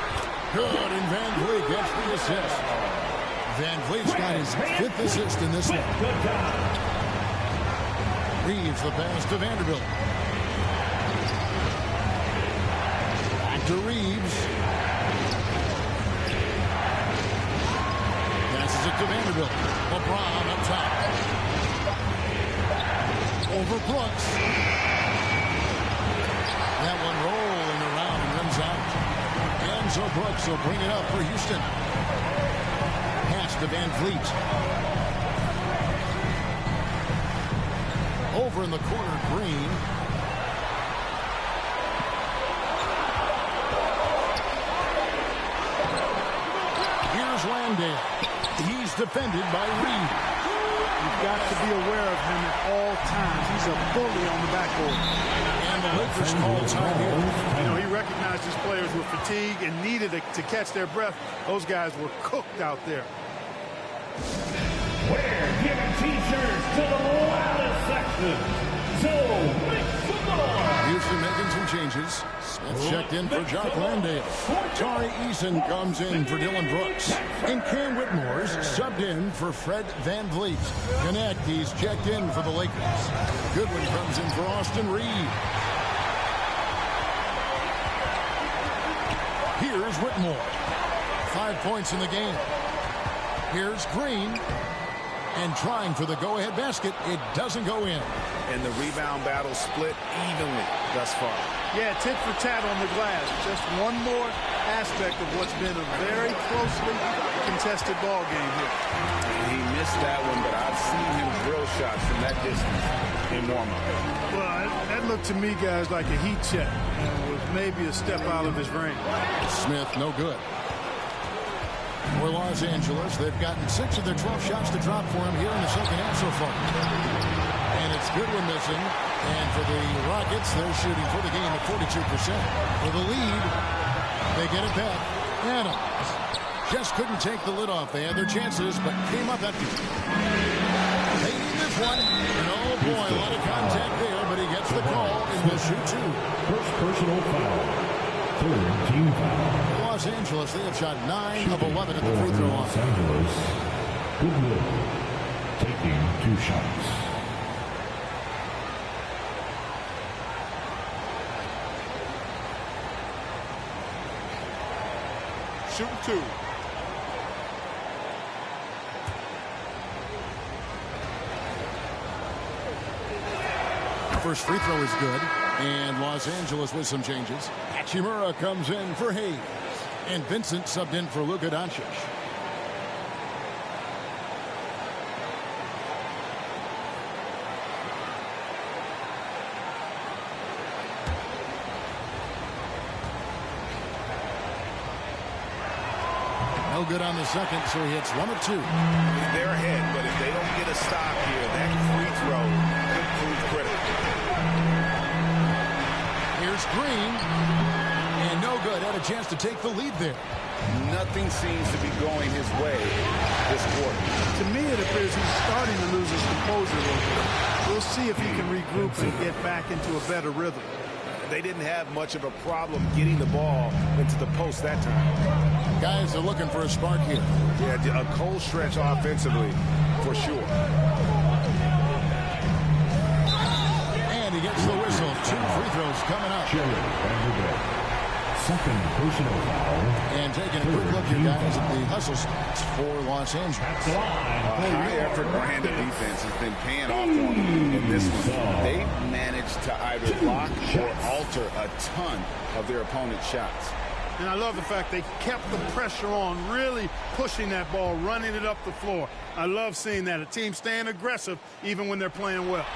Good, and Van Vliet gets the assist. Van Vliet's got his 5th assist in this one. Reeves the pass to Vanderbilt. Back to Reeves. Passes it to Vanderbilt. LeBron up top. Over Brooks. That one rolling around and runs out. Enzo Brooks will bring it up for Houston. Pass to Van Vliet. Over in the corner, Green. Here's Landale. He's defended by Reed. You've got to be aware of him at all times. He's a bully on the backboard. And the Lakers call time here. You know, he recognized his players were fatigued and needed to catch their breath. Those guys were cooked out there. We're giving T-shirts to the loudest section. So make some noise. Houston making some changes. Smith checked in for Jock Landale. Tari Eason comes in for Dylan Brooks. And Cam Whitmore's subbed in for Fred Van Vliet. Connect, he's checked in for the Lakers. Goodwin comes in for Austin Reed. Here's Whitmore. 5 points in the game. Here's Green. And trying for the go-ahead basket, it doesn't go in. And the rebound battle split evenly thus far. Yeah, tit for tat on the glass. Just one more aspect of what's been a very closely contested ball game here. He missed that one, but I've seen him drill shots from that distance in warm-up. Well, that looked to me, guys, like a heat check. With maybe a step out of his range. Smith, no good. For Los Angeles, they've gotten 6 of their 12 shots to drop for him here in the second half so far. And it's Goodwin missing. And for the Rockets, they're shooting for the game at 42%. For the lead, they get it back. Adams just couldn't take the lid off. They had their chances, but came up empty. They need this one. And oh boy, a lot of contact there, but he gets the call and will shoot 2. First personal foul. Third team foul. Los Angeles, they have shot 9 of 11 at the free throw line. Los Angeles, Goodwill, taking 2 shots. Shooting 2. First free throw is good. And Los Angeles with some changes. Hachimura comes in for Hayes. And Vincent subbed in for Luka Doncic. No good on the second, so he hits 1 of 2. They're ahead, but if they don't get a stop here, that free throw could prove critical. Here's Green. And no good. Had a chance to take the lead there. Nothing seems to be going his way this quarter. To me, it appears he's starting to lose his composure a little bit. We'll see if he can regroup and get back into a better rhythm. They didn't have much of a problem getting the ball into the post that time. Guys are looking for a spark here. Yeah, a cold stretch offensively, for sure. And he gets the whistle. 2 free throws coming up. Second personal foul. And taking a quick look here, guys, at the hustle stats for Los Angeles. High-effort brand of defense has been paying off for them in this one. They've managed to either block or alter a ton of their opponent's shots. And I love the fact they kept the pressure on, really pushing that ball, running it up the floor. I love seeing that. A team staying aggressive even when they're playing well.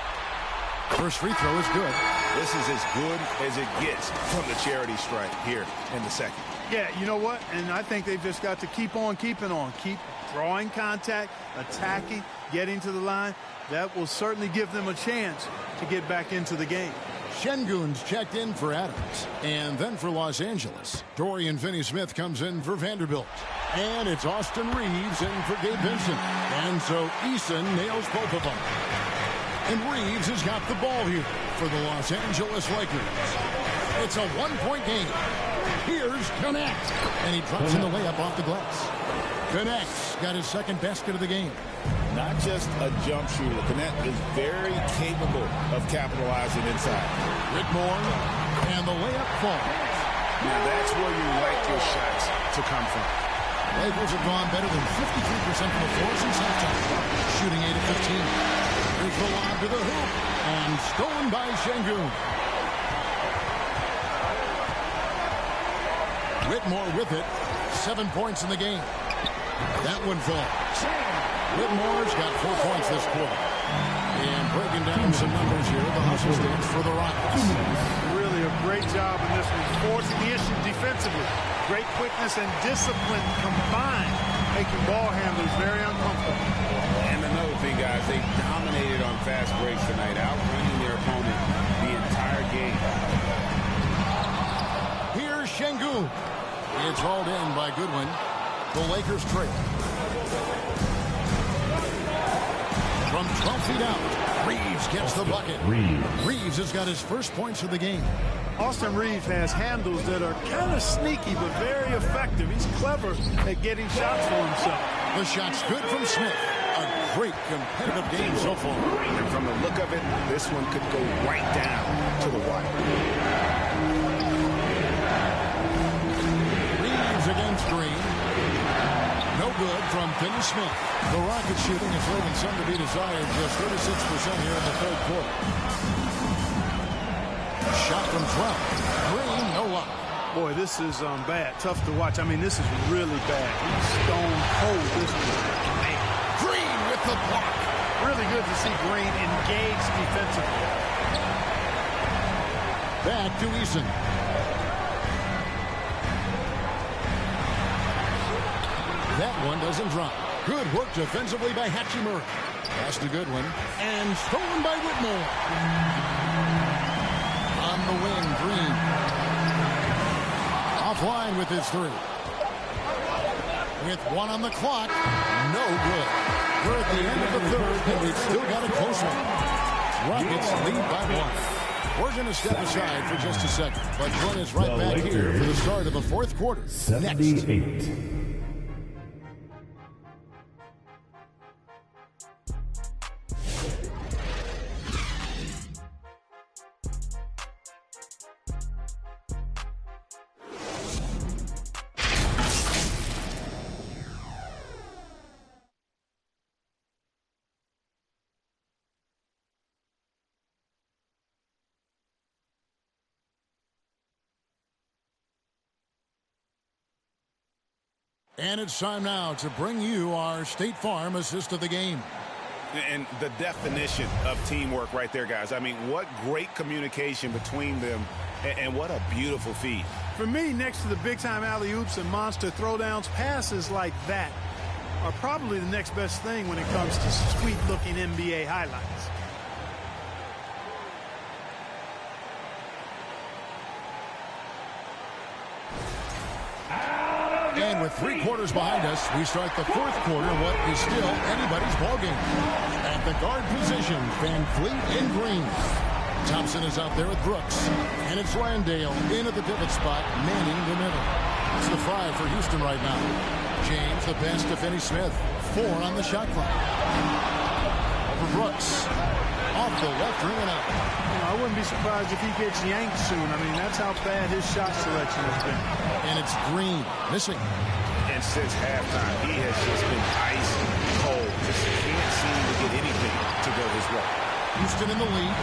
First free throw is good. This is as good as it gets from the charity stripe here in the second. Yeah, you know what? And I think they've just got to keep on keeping on. Keep drawing contact, attacking, getting to the line. That will certainly give them a chance to get back into the game. Şengün's checked in for Adams. And then for Los Angeles, Dorian Finney-Smith comes in for Vanderbilt. And it's Austin Reeves in for Gabe Vincent. And so Eason nails both of them. And Reeves has got the ball here for the Los Angeles Lakers. It's a 1-point game. Here's Connect. And he drops in the layup off the glass. Connect's got his second basket of the game. Not just a jump shooter. Connect is very capable of capitalizing inside. Whitmore, and the layup falls. Now that's where you like your shots to come from. Lakers have gone better than 53% from the floor since halftime. Shooting 8 of 15. Here's the lob to the hoop. And stolen by Şengün. Whitmore with it. 7 points in the game. That one falls. Whitmore's got 4 points this quarter. And breaking down some numbers here, the hustle stats for the Rockets. Really a great job in this one, forcing the issue defensively. Great quickness and discipline combined, making ball handlers very uncomfortable. And another thing, guys, they dominated on fast breaks tonight, outrunning their opponent the entire game. Here's Şengün. It's hauled in by Goodwin. The Lakers trail. From 12 feet out, Reeves gets the bucket. Reeves has got his first points of the game. Austin Reeves has handles that are kind of sneaky but very effective. He's clever at getting shots for himself. The shot's good from Smith. A great competitive game so far. And from the look of it, this one could go right down to the wire. Reeves against Green. No good from Finney-Smith. The Rockets shooting is leaving some to be desired. Just 36% here in the third quarter. Shot from 12. Green, no luck. Boy, this is bad. Tough to watch. I mean, this is really bad. He's stone cold this one. Man. Green with the block. Really good to see Green engaged defensively. Back to Eason. That one doesn't drop. Good work defensively by Hachimura. Pass to Goodwin. And stolen by Whitmore. On the wing, Green. Offline with his 3. With 1 on the clock. No good. We're at the end of the third, and we've still got a close one. Rockets lead by 1. We're going to step aside for just a second, but join us right back here for the start of the fourth quarter. 78. And it's time now to bring you our State Farm assist of the game. And the definition of teamwork right there, guys. I mean, what great communication between them, and what a beautiful feed. For me, next to the big-time alley-oops and monster throwdowns, passes like that are probably the next best thing when it comes to sweet-looking NBA highlights. And with 3 quarters behind us, we start the fourth quarter, what is still anybody's ballgame. At the guard position, Van Fleet and Green. Thompson is out there with Brooks. And it's Landale in at the pivot spot, manning the middle. It's the 5 for Houston right now. James, the pass to Finney-Smith. 4 on the shot clock. Over Brooks. Off the left ring and out. I wouldn't be surprised if he gets yanked soon. I mean, that's how bad his shot selection has been. And it's Green missing. And since halftime, he has just been ice cold. Just can't seem to get anything to go his way. Houston in the lead.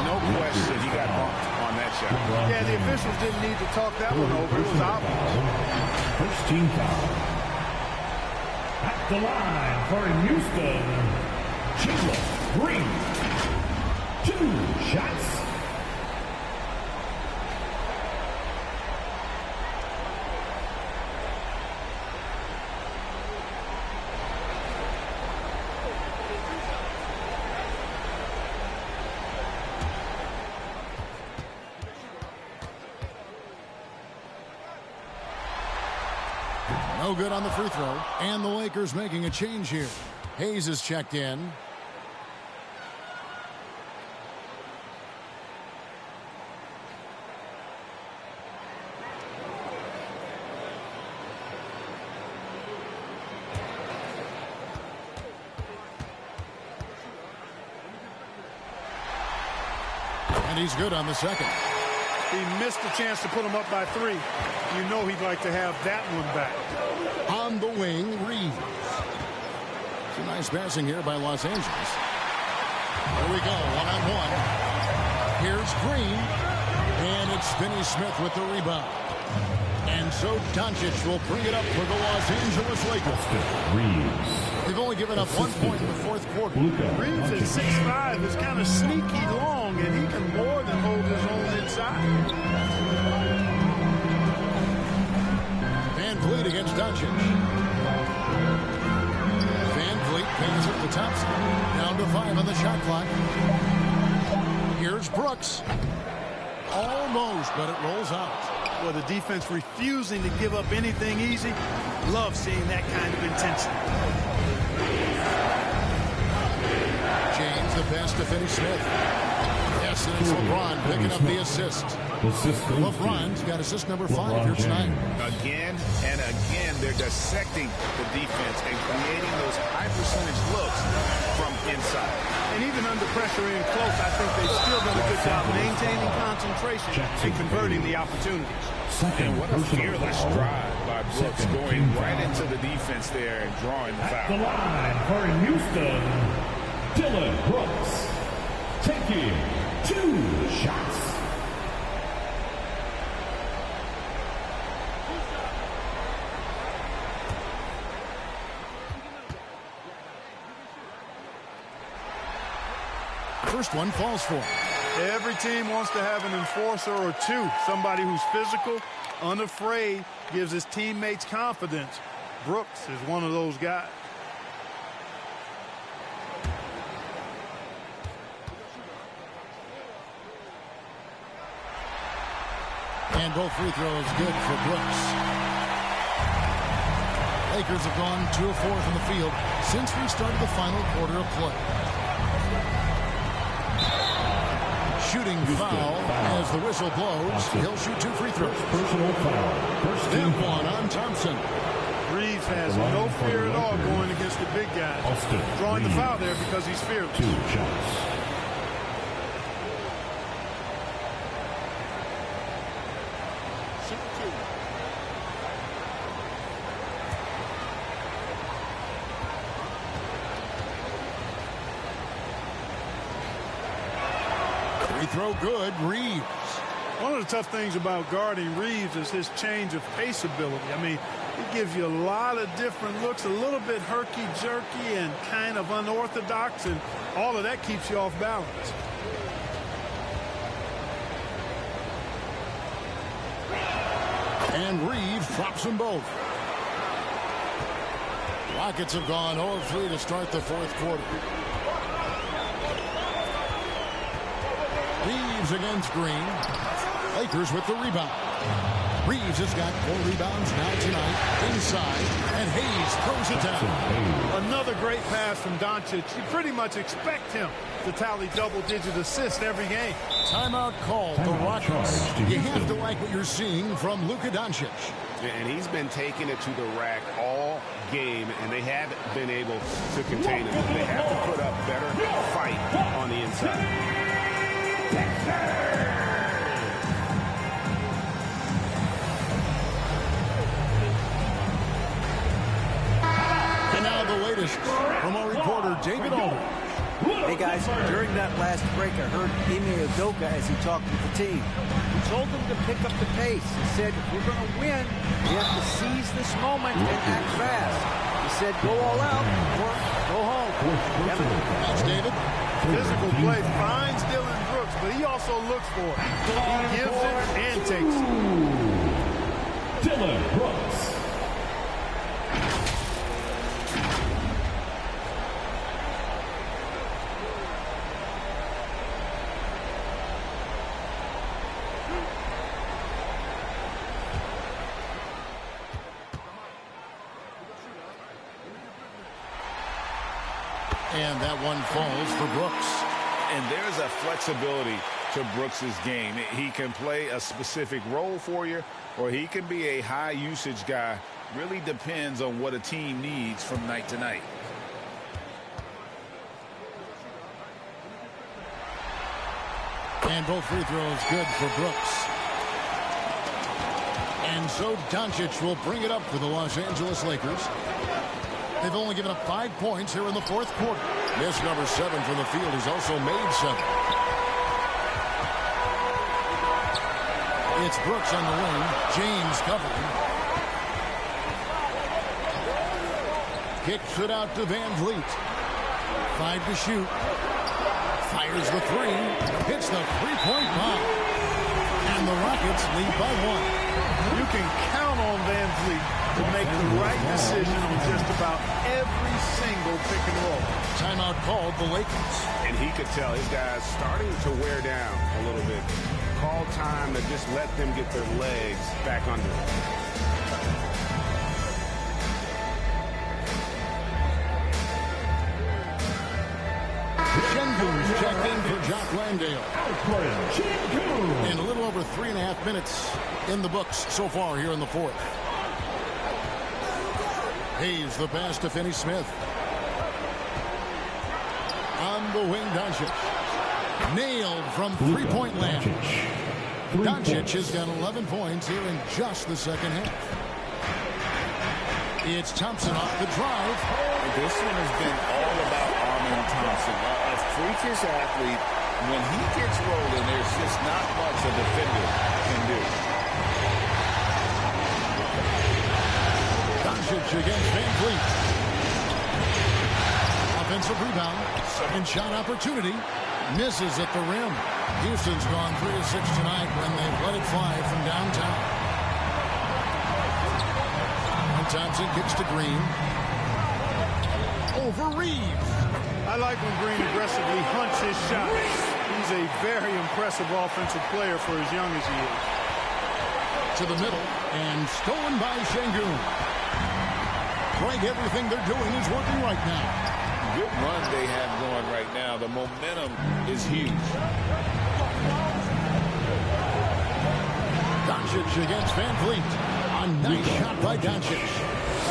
No question he got bumped on that shot. Yeah, the officials didn't need to talk that one over. It was obvious. First team foul. At the line for Houston, Chandler Green. 2 shots. No good on the free throw. And the Lakers making a change here. Hayes is checked in. And he's good on the second. He missed the chance to put him up by 3. You know he'd like to have that one back. On the wing, Reeves. Some nice passing here by Los Angeles. Here we go, one-on-one. Here's Green. And it's Finney-Smith with the rebound. And so Doncic will bring it up for the Los Angeles Lakers. Reeves. They've only given up 1 point in the fourth quarter. Reeves at 6'5" is kind of sneaky long, and he can more than hold his own inside. Van Vliet against Doncic. Van Vliet pays it to Thompson. Down to 5 on the shot clock. Here's Brooks. Almost, but it rolls out. Well, the defense refusing to give up anything easy. Love seeing that kind of intensity. James, the pass to Finney-Smith. Yes, and it's LeBron picking up the assist. LeBron's got assist number 5 here tonight. Again and again, they're dissecting the defense and creating those high percentage looks from inside. And even under pressure in close, I think they've still done a good job maintaining concentration and converting the opportunities. And what a fearless drive by Brooks, going right into the defense there and drawing the foul. At the line for Houston, Dylan Brooks taking 2 shots. First one falls for him. Every team wants to have an enforcer or 2, somebody who's physical, unafraid, gives his teammates confidence. Brooks is one of those guys. And both free throws good for Brooks. Lakers have gone 2 of 4 from the field since we started the final quarter of play. Shooting foul as the whistle blows. He'll shoot 2 free throws. Personal foul. Then one on Thompson. Reeves has no fear at all going against the big guys. Drawing the foul there because he's fearless. 2 shots. Free throw good. Reeves. One of the tough things about guarding Reeves is his change of pace ability. I mean, he gives you a lot of different looks, a little bit herky-jerky and kind of unorthodox, and all of that keeps you off balance. And Reeves drops them both. Rockets have gone 0 of 3 to start the fourth quarter. Reeves against Green. Lakers with the rebound. Reeves has got 4 rebounds now tonight. Inside, and Hayes throws it down. Another great pass from Doncic. You pretty much expect him to tally double-digit assists every game. Timeout called. The Rockets. You have to like what you're seeing from Luka Doncic. And he's been taking it to the rack all game, and they haven't been able to contain him. They have to put up better fight on the inside. And now the latest from our reporter, David Aldridge. Hey, guys, during that last break, I heard Ime Udoka as he talked with the team. He told them to pick up the pace. He said, if we're going to win, we have to seize this moment and act fast. He said, go all out or go home. That's David. Physical play finds Dylan Brooks, but he also looks for it. He gives it and takes it. Dylan Brooks. And that one falls for Brooks. And there's a flexibility to Brooks's game. He can play a specific role for you, or he can be a high-usage guy. Really depends on what a team needs from night to night. And both free throws good for Brooks. And so Doncic will bring it up for the Los Angeles Lakers. They've only given up 5 points here in the fourth quarter. Miss number 7 from the field. He's also made 7. It's Brooks on the wing. James covering. Kicks it out to Van Vliet. 5 to shoot. Fires the 3. Hits the three-point bomb. And the Rockets lead by 1. You can count on Van Vliet to make the right decision on just about every single pick and roll. Timeout called the Lakers. And he could tell his guys starting to wear down a little bit. Call time to just let them get their legs back under them. Şengün's checked in for Jock Landale. And a little over 3.5 minutes in the books so far here in the fourth. Hayes the pass to Finney-Smith. On the wing, Doncic. Nailed from three-point land. Doncic has got 11 points here in just the second half. It's Thompson off the drive. This one has been all about Armin Thompson. A freakish athlete. When he gets rolling, there's just not much a defender can do. Doncic against Van Vliet. Offensive rebound. Second shot opportunity. Misses at the rim. Houston's gone 3 of 6 tonight when they've let it fly from downtown. And Thompson kicks to Green. Over Reeves. I like when Green aggressively hunts his shots. He's a very impressive offensive player for as young as he is. To the middle and stolen by Şengün. Greg, everything they're doing is working right now. Good run they have going right now. The momentum is huge. Doncic against Van Vliet. A nice shot by Doncic.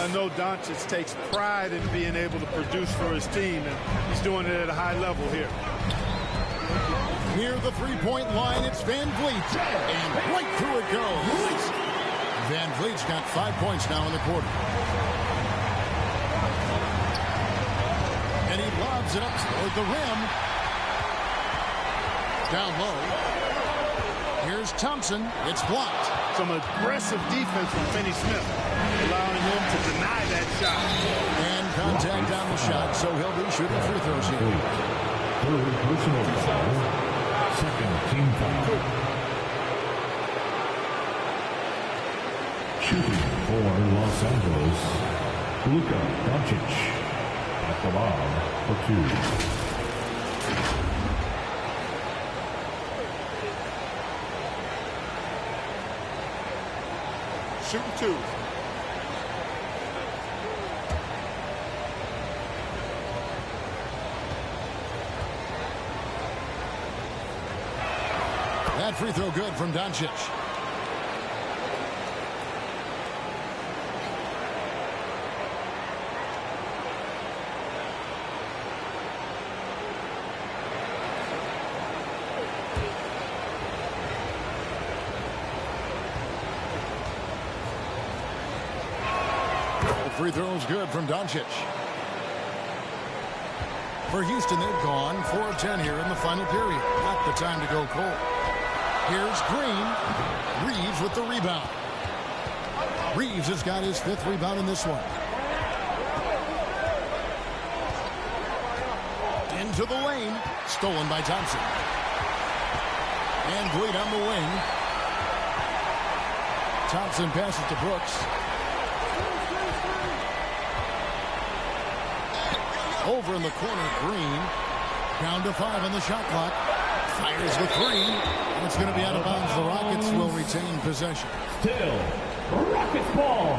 I know Doncic takes pride in being able to produce for his team, and he's doing it at a high level here. Near the three-point line, it's Van Vliet. And right through it goes. Van Vliet's got 5 points now in the quarter. And he lobs it up toward the rim. Down low. Here's Thompson. It's blocked. Some aggressive defense from Finney Smith, allowing him to deny that shot. And contact on the shot, so he'll be shooting free throws here. Third personal foul. Second team foul. Shooting for Los Angeles, Luka Doncic. At the lob for 2. Shooting 2. That free throw good from Doncic. Free throw's good from Doncic. For Houston, they've gone 4 of 10 here in the final period. Not the time to go cold. Here's Green. Reeves with the rebound. Reeves has got his 5th rebound in this one. Into the lane. Stolen by Thompson. And Vliet on the wing. Thompson passes to Brooks. Over in the corner, Green. Down to 5 on the shot clock. Fires the 3. And it's going to be out of bounds. The Rockets will retain possession. Still, Rockets ball.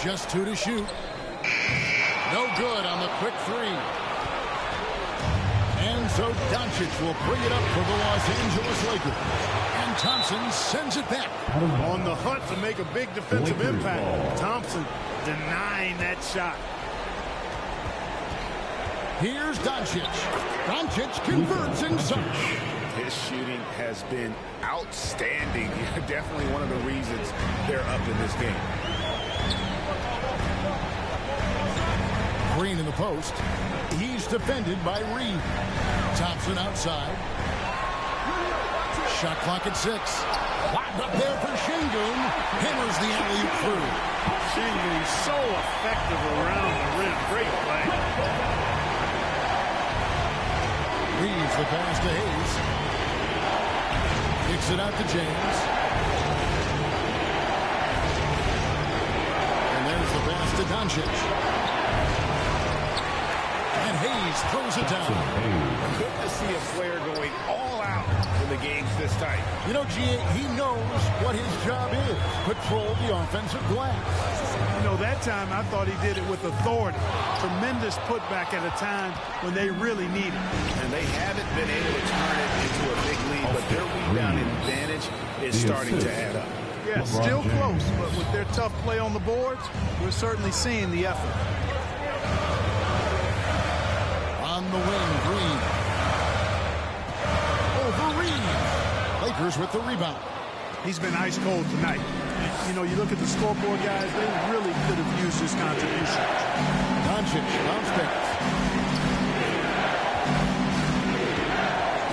Just 2 to shoot. No good on the quick 3. And so Doncic will bring it up for the Los Angeles Lakers. And Thompson sends it back. On the hunt to make a big defensive impact. Thompson denying that shot. Here's Doncic. Doncic converts in such. His shooting has been outstanding. Definitely one of the reasons they're up in this game. Green in the post. He's defended by Reed. Thompson outside. Shot clock at 6. Lobbed up there for Şengün. Hammers the alley-oop through. Şengün so effective around the rim. Great play. Reeves the pass to Hayes. Kicks it out to James. And there's the pass to Doncic. And Hayes throws it down. Good to see a player going all out in the games this tight. You know, G.A., he knows what his job is. Patrol the offensive glass. You know, that time I thought he did it with authority. Tremendous putback at a time when they really need it. And they haven't been able to turn it into a big lead, but their rebound advantage is starting to add up. Yeah, still close, but with their tough play on the boards, we're certainly seeing the effort. On the wing, Green. Over Reed. Lakers with the rebound. He's been ice cold tonight. You know, you look at the scoreboard, guys, they really could have used his contribution. Doncic, bounce back.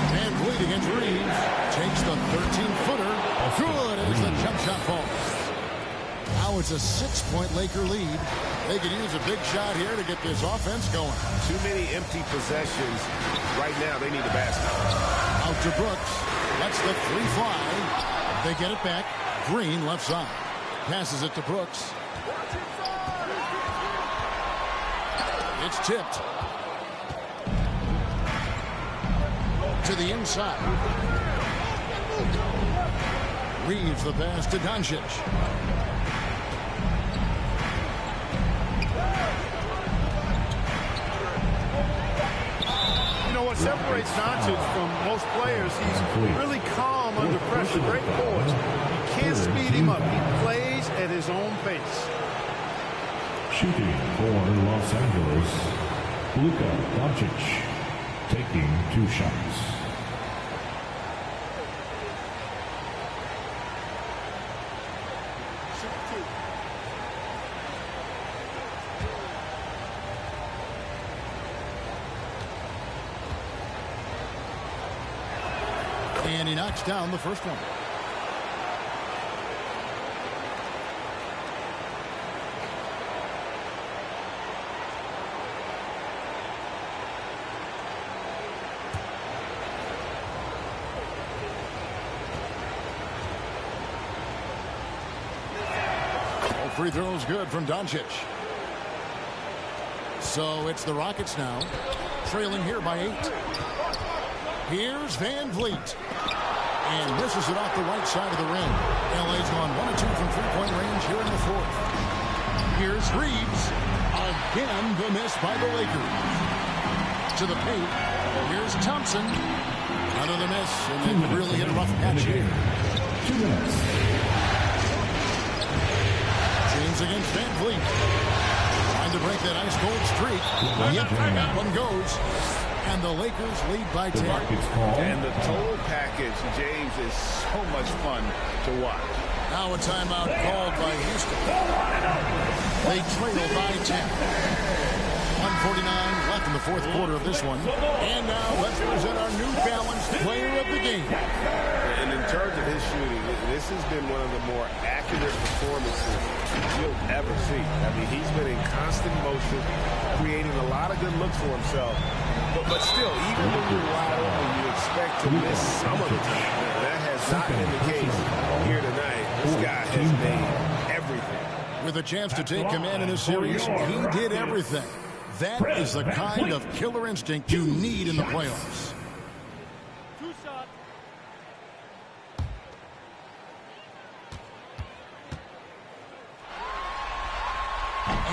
Van Vliet against Reeves. Takes the 13-footer. Good as the jump shot falls. Now it's a 6-point Laker lead. They could use a big shot here to get this offense going. Too many empty possessions. Right now, they need a basket. Out to Brooks. Lets the 3 fly. They get it back. Green left side. Passes it to Brooks. It's tipped. To the inside. Reeves the pass to Doncic. You know what separates Doncic from most players? He's really calm under pressure, great poise. You can't speed him up. He plays at his own pace. Shooting for Los Angeles, Luka Doncic, taking 2 shots. And he knocks down the first one. All free throws good from Doncic. So it's the Rockets now, trailing here by 8. Here's Van Vliet. And misses it off the right side of the rim. LA's gone 1 of 2 from three-point range here in the fourth. Here's Reeves. Again, the miss by the Lakers. To the paint. Here's Thompson. Another miss, and they really hit a rough patch here. 2 minutes. James against Van Vliet. Trying to break that ice-cold streak. Yep, that one goes. And the Lakers lead by 10. And the total package, James, is so much fun to watch. Now a timeout called by Houston. They trail by 10. 1:49 left in the fourth quarter of this one. And now let's present our new balanced player of the game. And in terms of his shooting, this has been one of the more accurate performances you'll ever see. I mean, he's been in constant motion, creating a lot of good looks for himself. But still, even when you're wide open, you expect to miss some of the time. That has not been the case here tonight. This guy has made everything. With a chance to take command in this series, he did everything. That is the kind of killer instinct you need in the playoffs.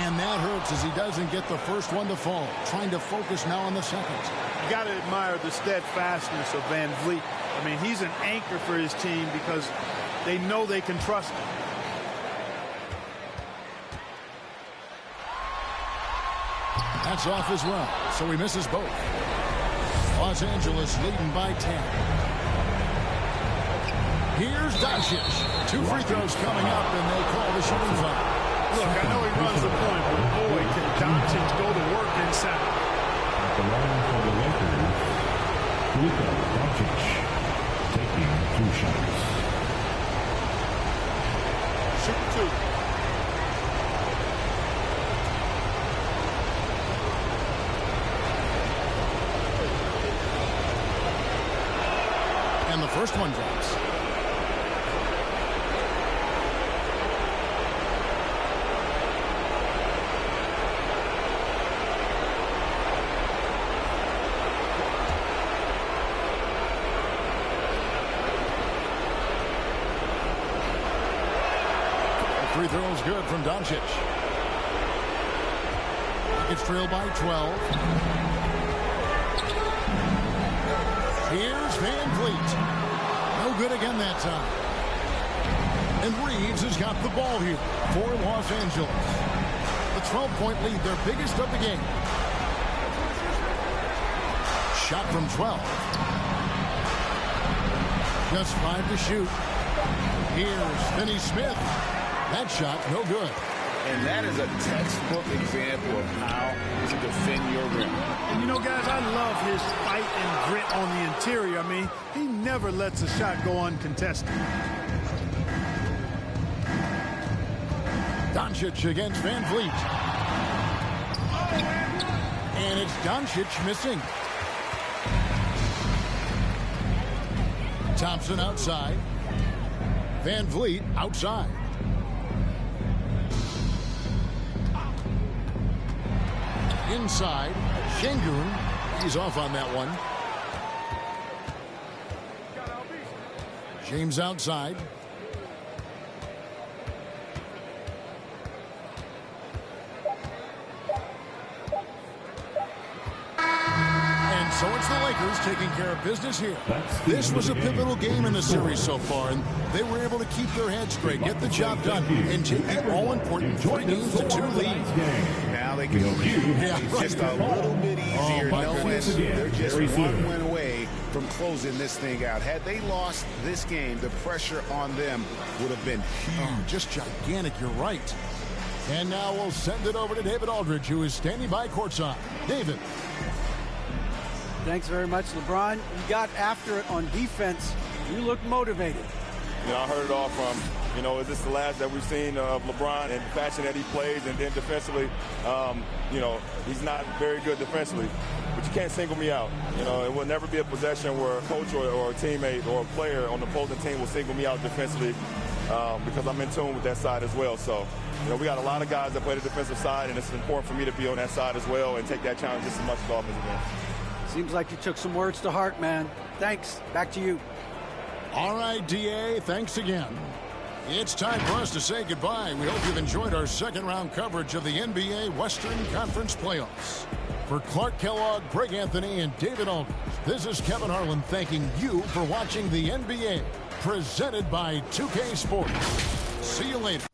And that hurts as he doesn't get the first one to fall. Trying to focus now on the second. You got to admire the steadfastness of Van Vliet. I mean, he's an anchor for his team because they know they can trust him. That's off as well, so he misses both. Los Angeles leading by 10. Here's Doncic. 2 free throws coming up, and they call the shooting foul. Look, I know he runs the point, but boy, can Doncic go to work inside. At the line for the Lakers, Luka Doncic, taking 2 shots. Shoot 2. And the first one drops. Free throws good from Doncic. It's trailed by 12. Here's Van Vliet. No good again that time. And Reeves has got the ball here for Los Angeles. The 12-point lead, their biggest of the game. Shot from 12. Just 5 to shoot. Here's Finney Smith. That shot, no good. And that is a textbook example of how to defend your rim. And you know, guys, I love his fight and grit on the interior. I mean, he never lets a shot go uncontested. Doncic against Van Vliet. And it's Doncic missing. Thompson outside. Van Vliet outside. Inside, Şengün, he's off on that one. James outside. And so it's the Lakers taking care of business here. This was a pivotal game in the series so far, and they were able to keep their head straight, get the job done, and take the all-important 3-2 lead. Now they can just a little bit easier knowing they're just one win away from closing this thing out. Had they lost this game, the pressure on them would have been huge. Just gigantic, you're right. And now we'll send it over to David Aldridge, who is standing by courtside. David. Thanks very much, LeBron. You got after it on defense. You look motivated. You know, I heard it all from, you know, is this the last that we've seen of LeBron and the fashion that he plays? And then defensively, you know, he's not very good defensively. But you can't single me out. You know, it will never be a possession where a coach or a teammate or a player on the opposing team will single me out defensively because I'm in tune with that side as well. So, you know, we got a lot of guys that play the defensive side, and it's important for me to be on that side as well and take that challenge just as much as the offensive end. Seems like you took some words to heart, man. Thanks. Back to you. All right, D.A., thanks again. It's time for us to say goodbye. We hope you've enjoyed our second-round coverage of the NBA Western Conference Playoffs. For Clark Kellogg, Greg Anthony, and David Aldridge, this is Kevin Harlan thanking you for watching the NBA, presented by 2K Sports. See you later.